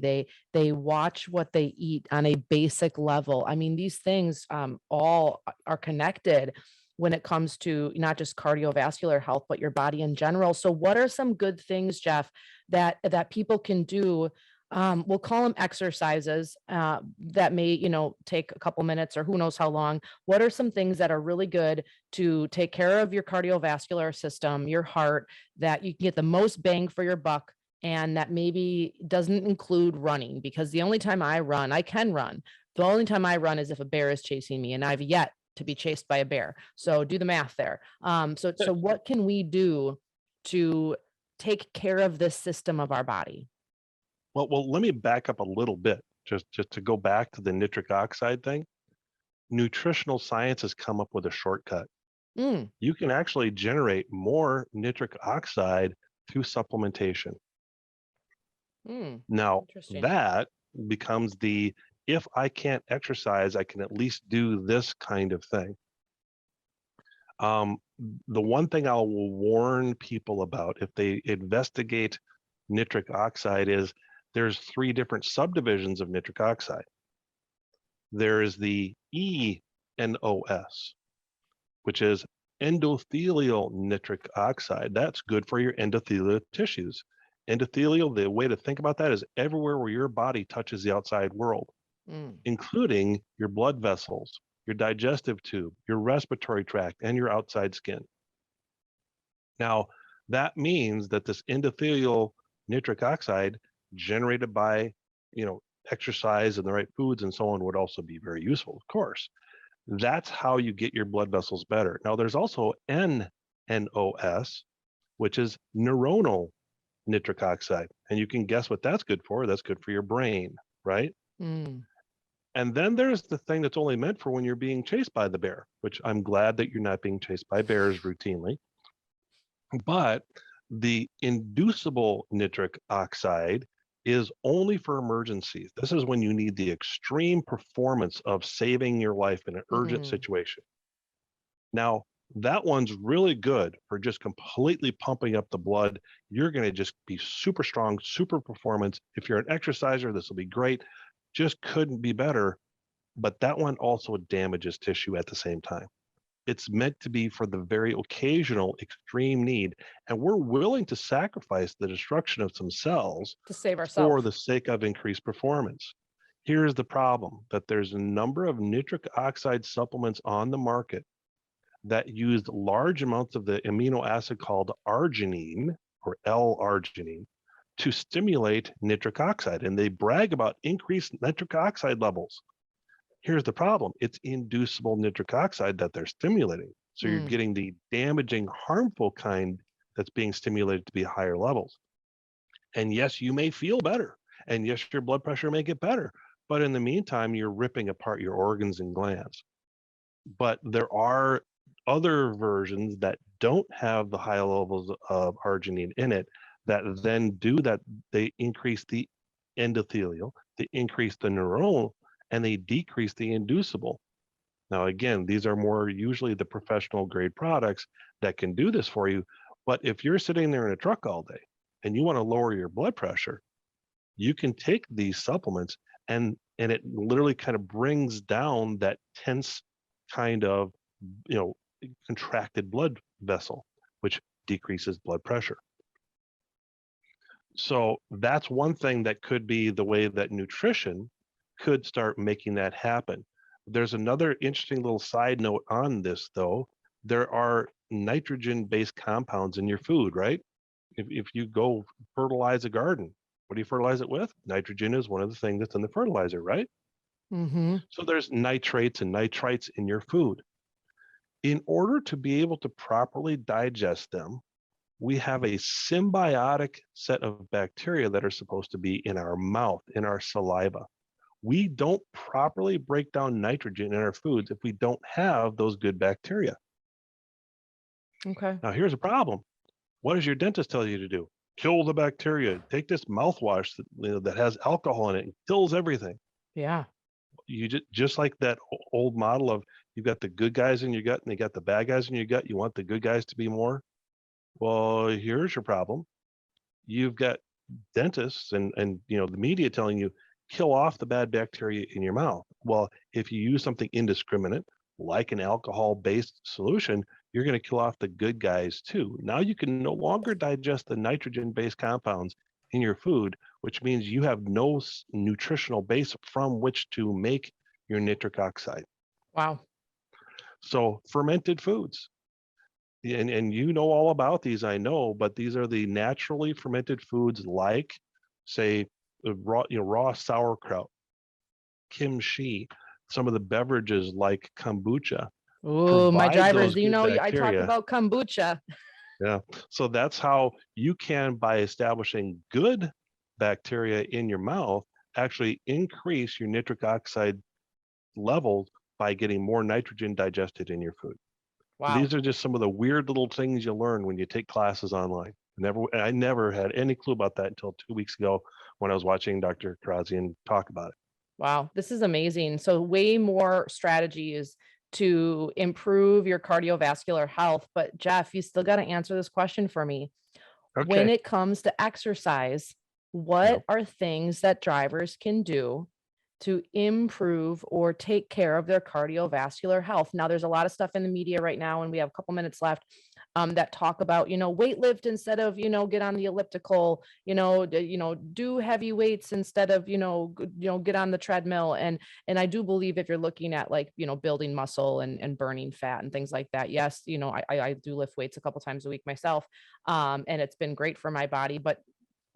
They watch what they eat on a basic level. I mean, these things all are connected when it comes to not just cardiovascular health, but your body in general. So what are some good things, Jeff, that people can do? We'll call them exercises that may, take a couple minutes or who knows how long. What are some things that are really good to take care of your cardiovascular system, your heart, that you can get the most bang for your buck, and that maybe doesn't include running? Because the only time I can run. The only time I run is if a bear is chasing me, and I've yet to be chased by a bear. So do the math there. So what can we do to take care of this system of our body? Well, let me back up a little bit, just to go back to the nitric oxide thing. Nutritional science has come up with a shortcut. Mm, You can actually generate more nitric oxide through supplementation. Now, interesting. that becomes if I can't exercise, I can at least do this kind of thing. The one thing I will warn people about if they investigate nitric oxide is there's 3 different subdivisions of nitric oxide. There is the ENOS, which is endothelial nitric oxide. That's good for your endothelial tissues. Endothelial, the way to think about that is everywhere where your body touches the outside world, including your blood vessels, your digestive tube, your respiratory tract, and your outside skin. Now, that means that this endothelial nitric oxide generated by, exercise and the right foods and so on would also be very useful, of course. That's how you get your blood vessels better. Now, there's also NNOS, which is neuronal nitric oxide. And you can guess what that's good for. That's good for your brain, right? And then there's the thing that's only meant for when you're being chased by the bear, which I'm glad that you're not being chased by bears routinely. But the inducible nitric oxide is only for emergencies. This is when you need the extreme performance of saving your life in an urgent situation. Now, that one's really good for just completely pumping up the blood. You're going to just be super strong, super performance. If you're an exerciser, this will be great. Just couldn't be better. But that one also damages tissue at the same time. It's meant to be for the very occasional extreme need. And we're willing to sacrifice the destruction of some cells To save for ourselves. the sake of increased performance. Here's the problem, that there's a number of nitric oxide supplements on the market that used large amounts of the amino acid called arginine, or L-arginine, to stimulate nitric oxide. And they brag about increased nitric oxide levels. Here's the problem. It's inducible nitric oxide that they're stimulating. So you're getting the damaging, harmful kind that's being stimulated to be higher levels. And yes, you may feel better. And yes, your blood pressure may get better. But in the meantime, you're ripping apart your organs and glands. But there are other versions that don't have the high levels of arginine in it that then do that. They increase the endothelial, they increase the neuronal, and they decrease the inducible. Now, again, these are more usually the professional grade products that can do this for you. But if you're sitting there in a truck all day and you want to lower your blood pressure, you can take these supplements and it literally kind of brings down that tense kind of, contracted blood vessel, which decreases blood pressure. So that's one thing that could be the way that nutrition could start making that happen. There's another interesting little side note on this, though. There are nitrogen-based compounds in your food, right? If you go fertilize a garden, what do you fertilize it with? Nitrogen is one of the things that's in the fertilizer, right? So there's nitrates and nitrites in your food. In order to be able to properly digest them, we have a symbiotic set of bacteria that are supposed to be in our mouth, in our saliva. We don't properly break down nitrogen in our foods if we don't have those good bacteria. Okay. Now, here's a problem. What does your dentist tell you to do? Kill the bacteria. Take this mouthwash that has alcohol in it and kills everything. Yeah. You just like that old model of you've got the good guys in your gut and you got the bad guys in your gut. You want the good guys to be more. Well, here's your problem. You've got dentists and the media telling you kill off the bad bacteria in your mouth. Well, if you use something indiscriminate, like an alcohol-based solution, you're going to kill off the good guys too. Now you can no longer digest the nitrogen-based compounds in your food, which means you have no nutritional base from which to make your nitric oxide. Wow. So fermented foods. And you know all about these, I know, but these are the naturally fermented foods like, say, raw sauerkraut, kimchi, some of the beverages like kombucha. Oh, my drivers, I talk about kombucha. Yeah. So that's how you can, by establishing good bacteria in your mouth, actually increase your nitric oxide levels by getting more nitrogen digested in your food. Wow. These are just some of the weird little things you learn when you take classes online. I never had any clue about that until 2 weeks ago when I was watching Dr. Karazian talk about it. Wow, this is amazing. So way more strategies to improve your cardiovascular health. But Jeff, you still got to answer this question for me. When Okay. it comes to exercise, Yeah. what are things that drivers can do to improve or take care of their cardiovascular health? Now, there's a lot of stuff in the media right now, and we have a couple minutes left, that talk about, weight lift instead of, get on the elliptical, do heavy weights instead of, get on the treadmill. And I do believe if you're looking at like, building muscle and burning fat and things like that, yes, I do lift weights a couple times a week myself. And it's been great for my body, but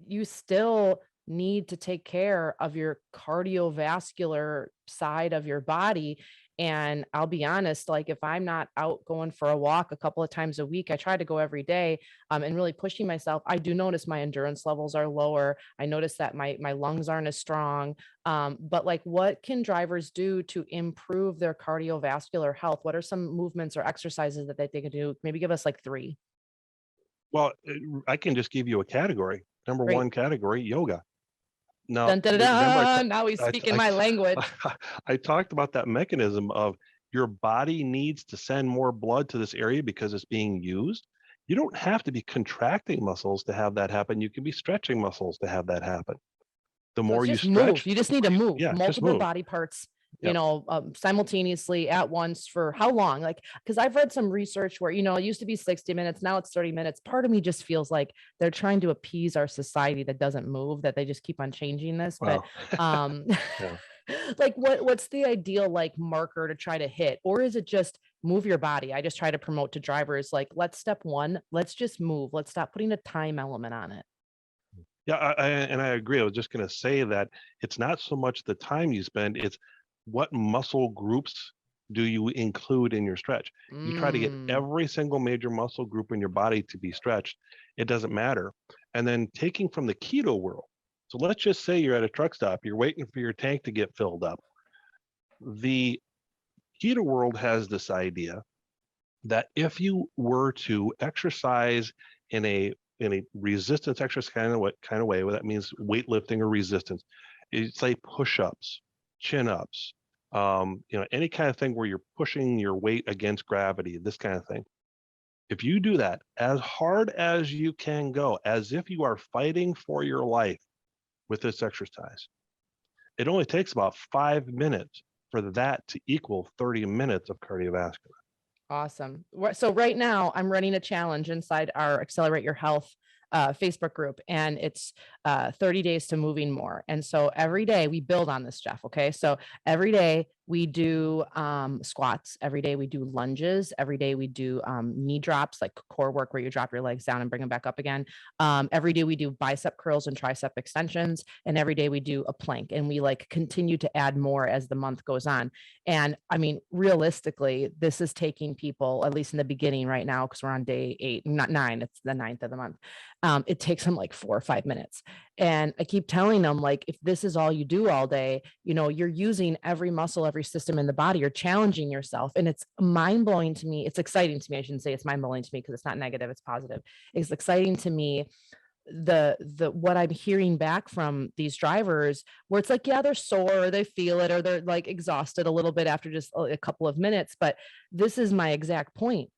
you still need to take care of your cardiovascular side of your body. And I'll be honest, like if I'm not out going for a walk a couple of times a week, I try to go every day, and really pushing myself. I do notice my endurance levels are lower. I notice that my lungs aren't as strong. But like, what can drivers do to improve their cardiovascular health? What are some movements or exercises that they can do? Maybe give us like three. Well, I can just give you a category. Number Great. one category, yoga. Now, Dun, dun, dun, remember dun. Now he's speaking my language. I talked about that mechanism of your body needs to send more blood to this area because it's being used. You don't have to be contracting muscles to have that happen. You can be stretching muscles to have that happen. The So more it's you just move. stretch, You just need to move yeah, just multiple move. body parts, Yep. simultaneously at once for how long? Like, because I've read some research where, it used to be 60 minutes, now it's 30 minutes. Part of me just feels like they're trying to appease our society that doesn't move, that they just keep on changing this. But Well, um yeah. like what's the ideal like marker to try to hit? Or is it just move your body? I just try to promote to drivers like, let's step one, let's just move. Let's stop putting a time element on it. Yeah, and I agree. I was just going to say that it's not so much the time you spend, it's what muscle groups do you include in your stretch. You try to get Mm. every single major muscle group in your body to be stretched. It doesn't matter. And then taking from the keto world. So let's just say you're at a truck stop, you're waiting for your tank to get filled up. The keto world has this idea that if you were to exercise in a resistance exercise kind of way, well, that means weightlifting or resistance. It's like push-ups, chin-ups, any kind of thing where you're pushing your weight against gravity, this kind of thing. If you do that as hard as you can go, as if you are fighting for your life with this exercise, it only takes about 5 minutes for that to equal 30 minutes of cardiovascular. Awesome. So right now I'm running a challenge inside our Accelerate Your Health Facebook group, and it's 30 days to moving more. And so every day we build on this, Jeff. Okay. So every day we do squats. Every day we do lunges. Every day we do knee drops, like core work where you drop your legs down and bring them back up again. Every day we do bicep curls and tricep extensions. And every day we do a plank, and we like continue to add more as the month goes on. And I mean, realistically, this is taking people, at least in the beginning right now, because we're on day 8, not 9, it's the 9th of the month. It takes them like 4 or 5 minutes. And I keep telling them, like, if this is all you do all day, you're using every muscle, every system in the body, you're challenging yourself. And it's mind blowing to me. It's exciting to me. I shouldn't say it's mind blowing to me because it's not negative, it's positive. It's exciting to me the what I'm hearing back from these drivers, where it's like, yeah, they're sore, or they feel it, or they're like exhausted a little bit after just a couple of minutes. But this is my exact point.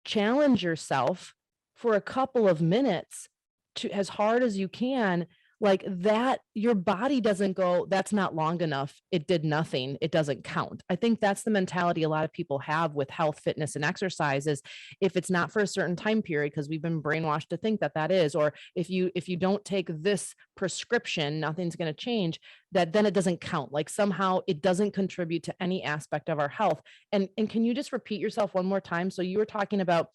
Challenge yourself for a couple of minutes, to as hard as you can, like that. Your body doesn't go, that's not long enough, it did nothing, it doesn't count. I think that's the mentality a lot of people have with health, fitness, and exercise, is if it's not for a certain time period, because we've been brainwashed to think that that is, or if you don't take this prescription, nothing's going to change, that then it doesn't count, like somehow it doesn't contribute to any aspect of our health. And can you just repeat yourself one more time? So you were talking about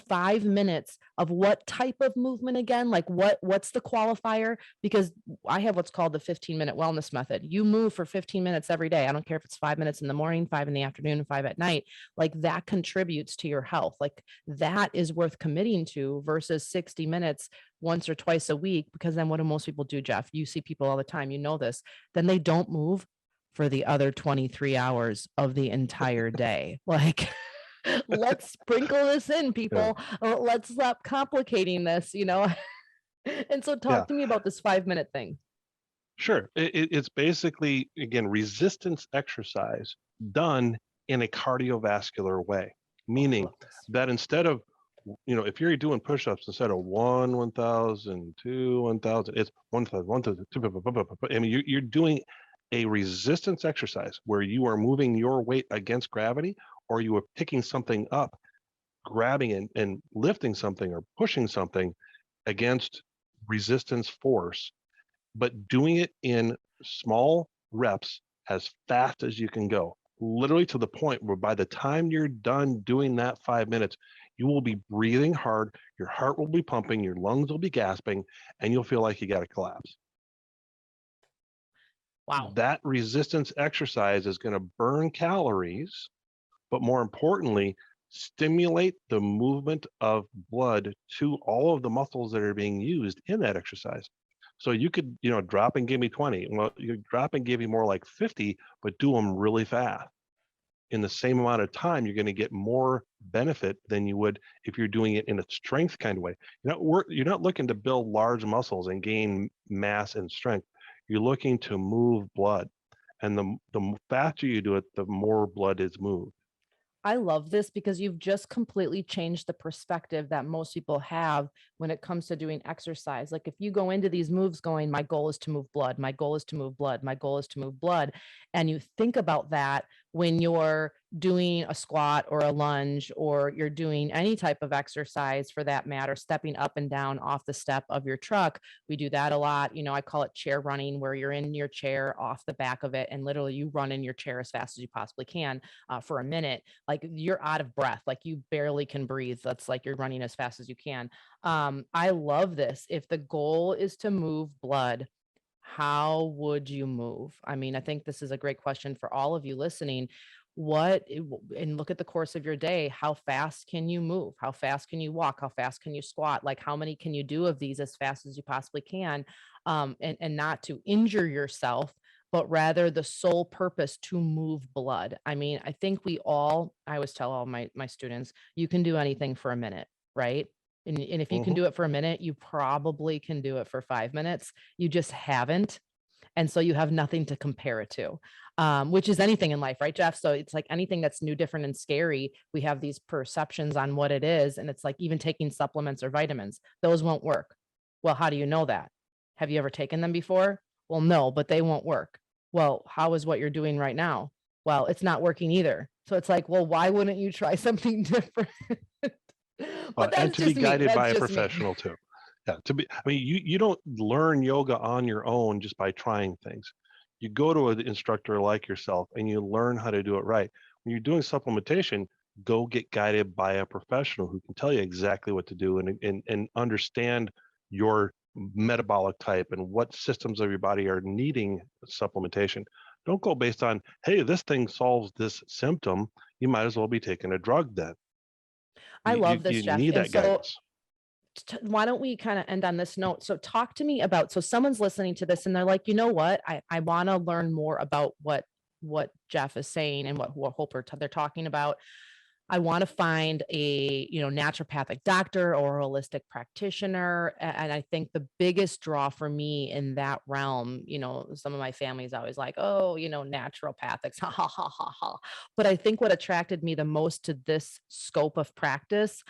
5 minutes of what type of movement again? Like what's the qualifier? Because I have what's called the 15-minute wellness method. You move for 15 minutes every day. I don't care if it's 5 minutes in the morning, 5 in the afternoon, and 5 at night. Like that contributes to your health. Like that is worth committing to versus 60 minutes once or twice a week. Because then what do most people do, Jeff? You see people all the time, you know this, then they don't move for the other 23 hours of the entire day. Like, let's sprinkle this in, people. Let's stop complicating this, you know? And so Yeah. talk to me about this 5-minute thing. Sure. It's basically, again, resistance exercise done in a cardiovascular way, meaning that instead of, if you're doing push-ups, instead of 1,000, 2, 1,000, it's 1,000, 1,000, 2, I mean, you're doing a resistance exercise where you are moving your weight against gravity, or you are picking something up, grabbing and lifting something or pushing something against resistance force, but doing it in small reps as fast as you can go, literally to the point where by the time you're done doing that 5 minutes, you will be breathing hard, your heart will be pumping, your lungs will be gasping, and you'll feel like you got to collapse. Wow. That resistance exercise is going to burn calories, but more importantly, stimulate the movement of blood to all of the muscles that are being used in that exercise. So you could, drop and give me 20. Well, you drop and give me more like 50, but do them really fast. In the same amount of time, you're going to get more benefit than you would if you're doing it in a strength kind of way. You're not looking to build large muscles and gain mass and strength. You're looking to move blood. And the faster you do it, the more blood is moved. I love this because you've just completely changed the perspective that most people have when it comes to doing exercise. Like if you go into these moves going, my goal is to move blood, my goal is to move blood, my goal is to move blood. And you think about that when you're doing a squat or a lunge, or you're doing any type of exercise for that matter, stepping up and down off the step of your truck. We do that a lot. I call it chair running, where you're in your chair off the back of it and literally you run in your chair as fast as you possibly can for a minute. Like you're out of breath, like you barely can breathe. That's like you're running as fast as you can. I love this. If the goal is to move blood, how would you move? I mean, I think this is a great question for all of you listening. And look at the course of your day. How fast can you move? How fast can you walk? How fast can you squat? Like how many can you do of these as fast as you possibly can? And not to injure yourself, but rather the sole purpose to move blood. I mean, I think I always tell all my students, you can do anything for a minute, right? And if you can do it for a minute, you probably can do it for 5 minutes. You just haven't. And so you have nothing to compare it to, which is anything in life, right, Jeff? So it's like anything that's new, different, and scary. We have these perceptions on what it is. And it's like even taking supplements or vitamins, those won't work. Well, how do you know that? Have you ever taken them before? Well, no, but they won't work. Well, how is what you're doing right now? Well, it's not working either. So it's like, well, why wouldn't you try something different? But And that's to be just me. guided by That's a just me. professional too. Yeah, you don't learn yoga on your own just by trying things. You go to an instructor like yourself and you learn how to do it right. When you're doing supplementation, go get guided by a professional who can tell you exactly what to do and understand your metabolic type and what systems of your body are needing supplementation. Don't go based on, hey, this thing solves this symptom. You might as well be taking a drug then. I love this, You Jeff. need And that guidance. why don't we kind of end on this note? So talk to me about, so someone's listening to this and they're like, you know what? I want to learn more about what Jeff is saying and what Hope they're talking about. I want to find a, naturopathic doctor or holistic practitioner. And I think the biggest draw for me in that realm, some of my family is always like, oh, naturopathics, ha, ha, ha, ha, ha. But I think what attracted me the most to this scope of practice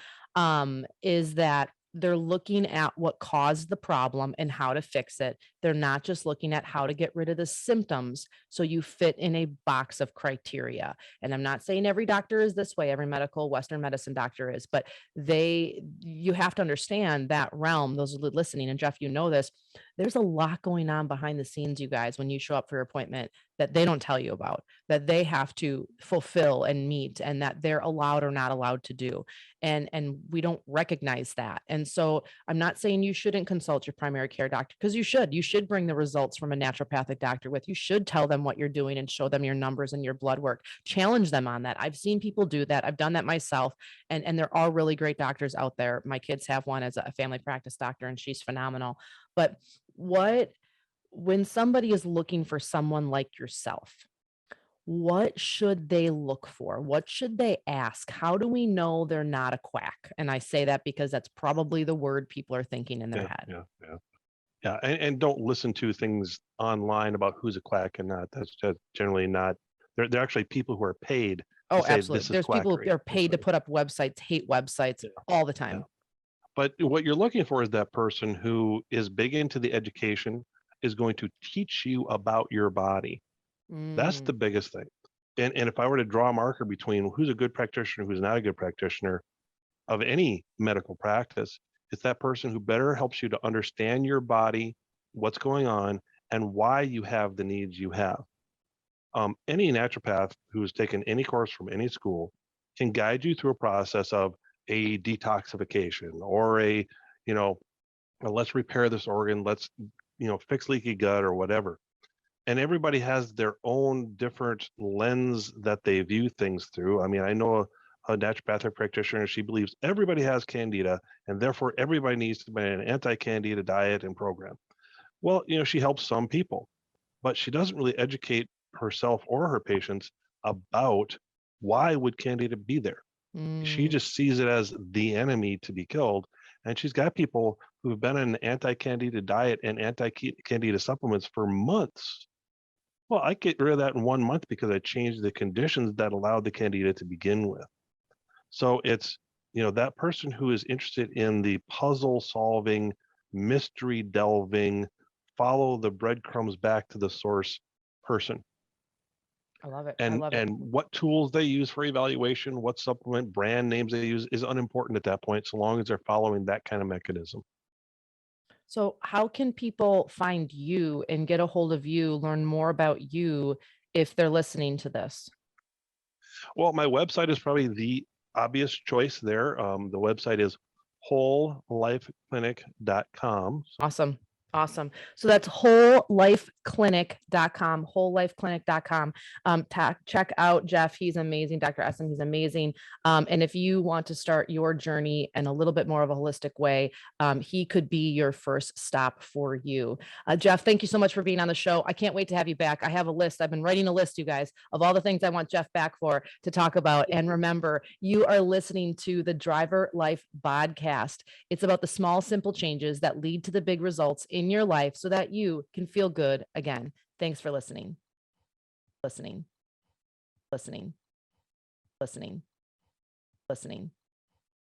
is that they're looking at what caused the problem and how to fix it. They're not just looking at how to get rid of the symptoms so you fit in a box of criteria. And I'm not saying every doctor is this way, every medical Western medicine doctor is, but you have to understand that realm, those listening, and Jeff, you know this, there's a lot going on behind the scenes, you guys, when you show up for your appointment that they don't tell you about, that they have to fulfill and meet, and that they're allowed or not allowed to do. And we don't recognize that. And so I'm not saying you shouldn't consult your primary care doctor, because you should should bring the results from a naturopathic doctor with. You should tell them what you're doing and show them your numbers and your blood work. Challenge them on that. I've seen people do that. I've done that myself. And there are really great doctors out there. My kids have one as a family practice doctor, and she's phenomenal. But when somebody is looking for someone like yourself, what should they look for? What should they ask? How do we know they're not a quack? And I say that because that's probably the word people are thinking in their head. Yeah. And don't listen to things online about who's a quack and not. That's generally not. They're actually people who are paid. Oh, to say absolutely. This is There's people quackery. who are paid to put up websites, hate websites all the time. But what you're looking for is that person who is big into the education, is going to teach you about your body. That's the biggest thing. And if I were to draw a marker between who's a good practitioner, who's not a good practitioner of any medical practice, it's that person who better helps you to understand your body, what's going on, and why you have the needs you have. Any naturopath who's taken any course from any school can guide you through a process of a detoxification or let's repair this organ, let's fix leaky gut or whatever. And everybody has their own different lens that they view things through. I mean, I know a naturopathic practitioner, she believes everybody has candida, and therefore everybody needs to be an anti-candida diet and program. Well, she helps some people, but she doesn't really educate herself or her patients about why would candida be there. She just sees it as the enemy to be killed. And she's got people who've been on an anti-candida diet and anti-candida supplements for months. Well, I get rid of that in 1 month because I changed the conditions that allowed the candida to begin with. So it's, that person who is interested in the puzzle solving, mystery delving, follow the breadcrumbs back to the source person. I love it. And what tools they use for evaluation, what supplement brand names they use is unimportant at that point, so long as they're following that kind of mechanism. So how can people find you and get a hold of you, learn more about you if they're listening to this? Well, my website is probably the obvious choice there. The website is wholelifeclinic.com. Awesome. So that's wholelifeclinic.com, wholelifeclinic.com. Check out Jeff. He's amazing. Dr. Essen, he's amazing. And if you want to start your journey in a little bit more of a holistic way, he could be your first stop for you. Jeff, thank you so much for being on the show. I can't wait to have you back. I have a list. I've been writing a list, you guys, of all the things I want Jeff back for to talk about. And remember, you are listening to the Driver Life BODcast. It's about the small, simple changes that lead to the big results in your life so that you can feel good again. Thanks for listening. Listening.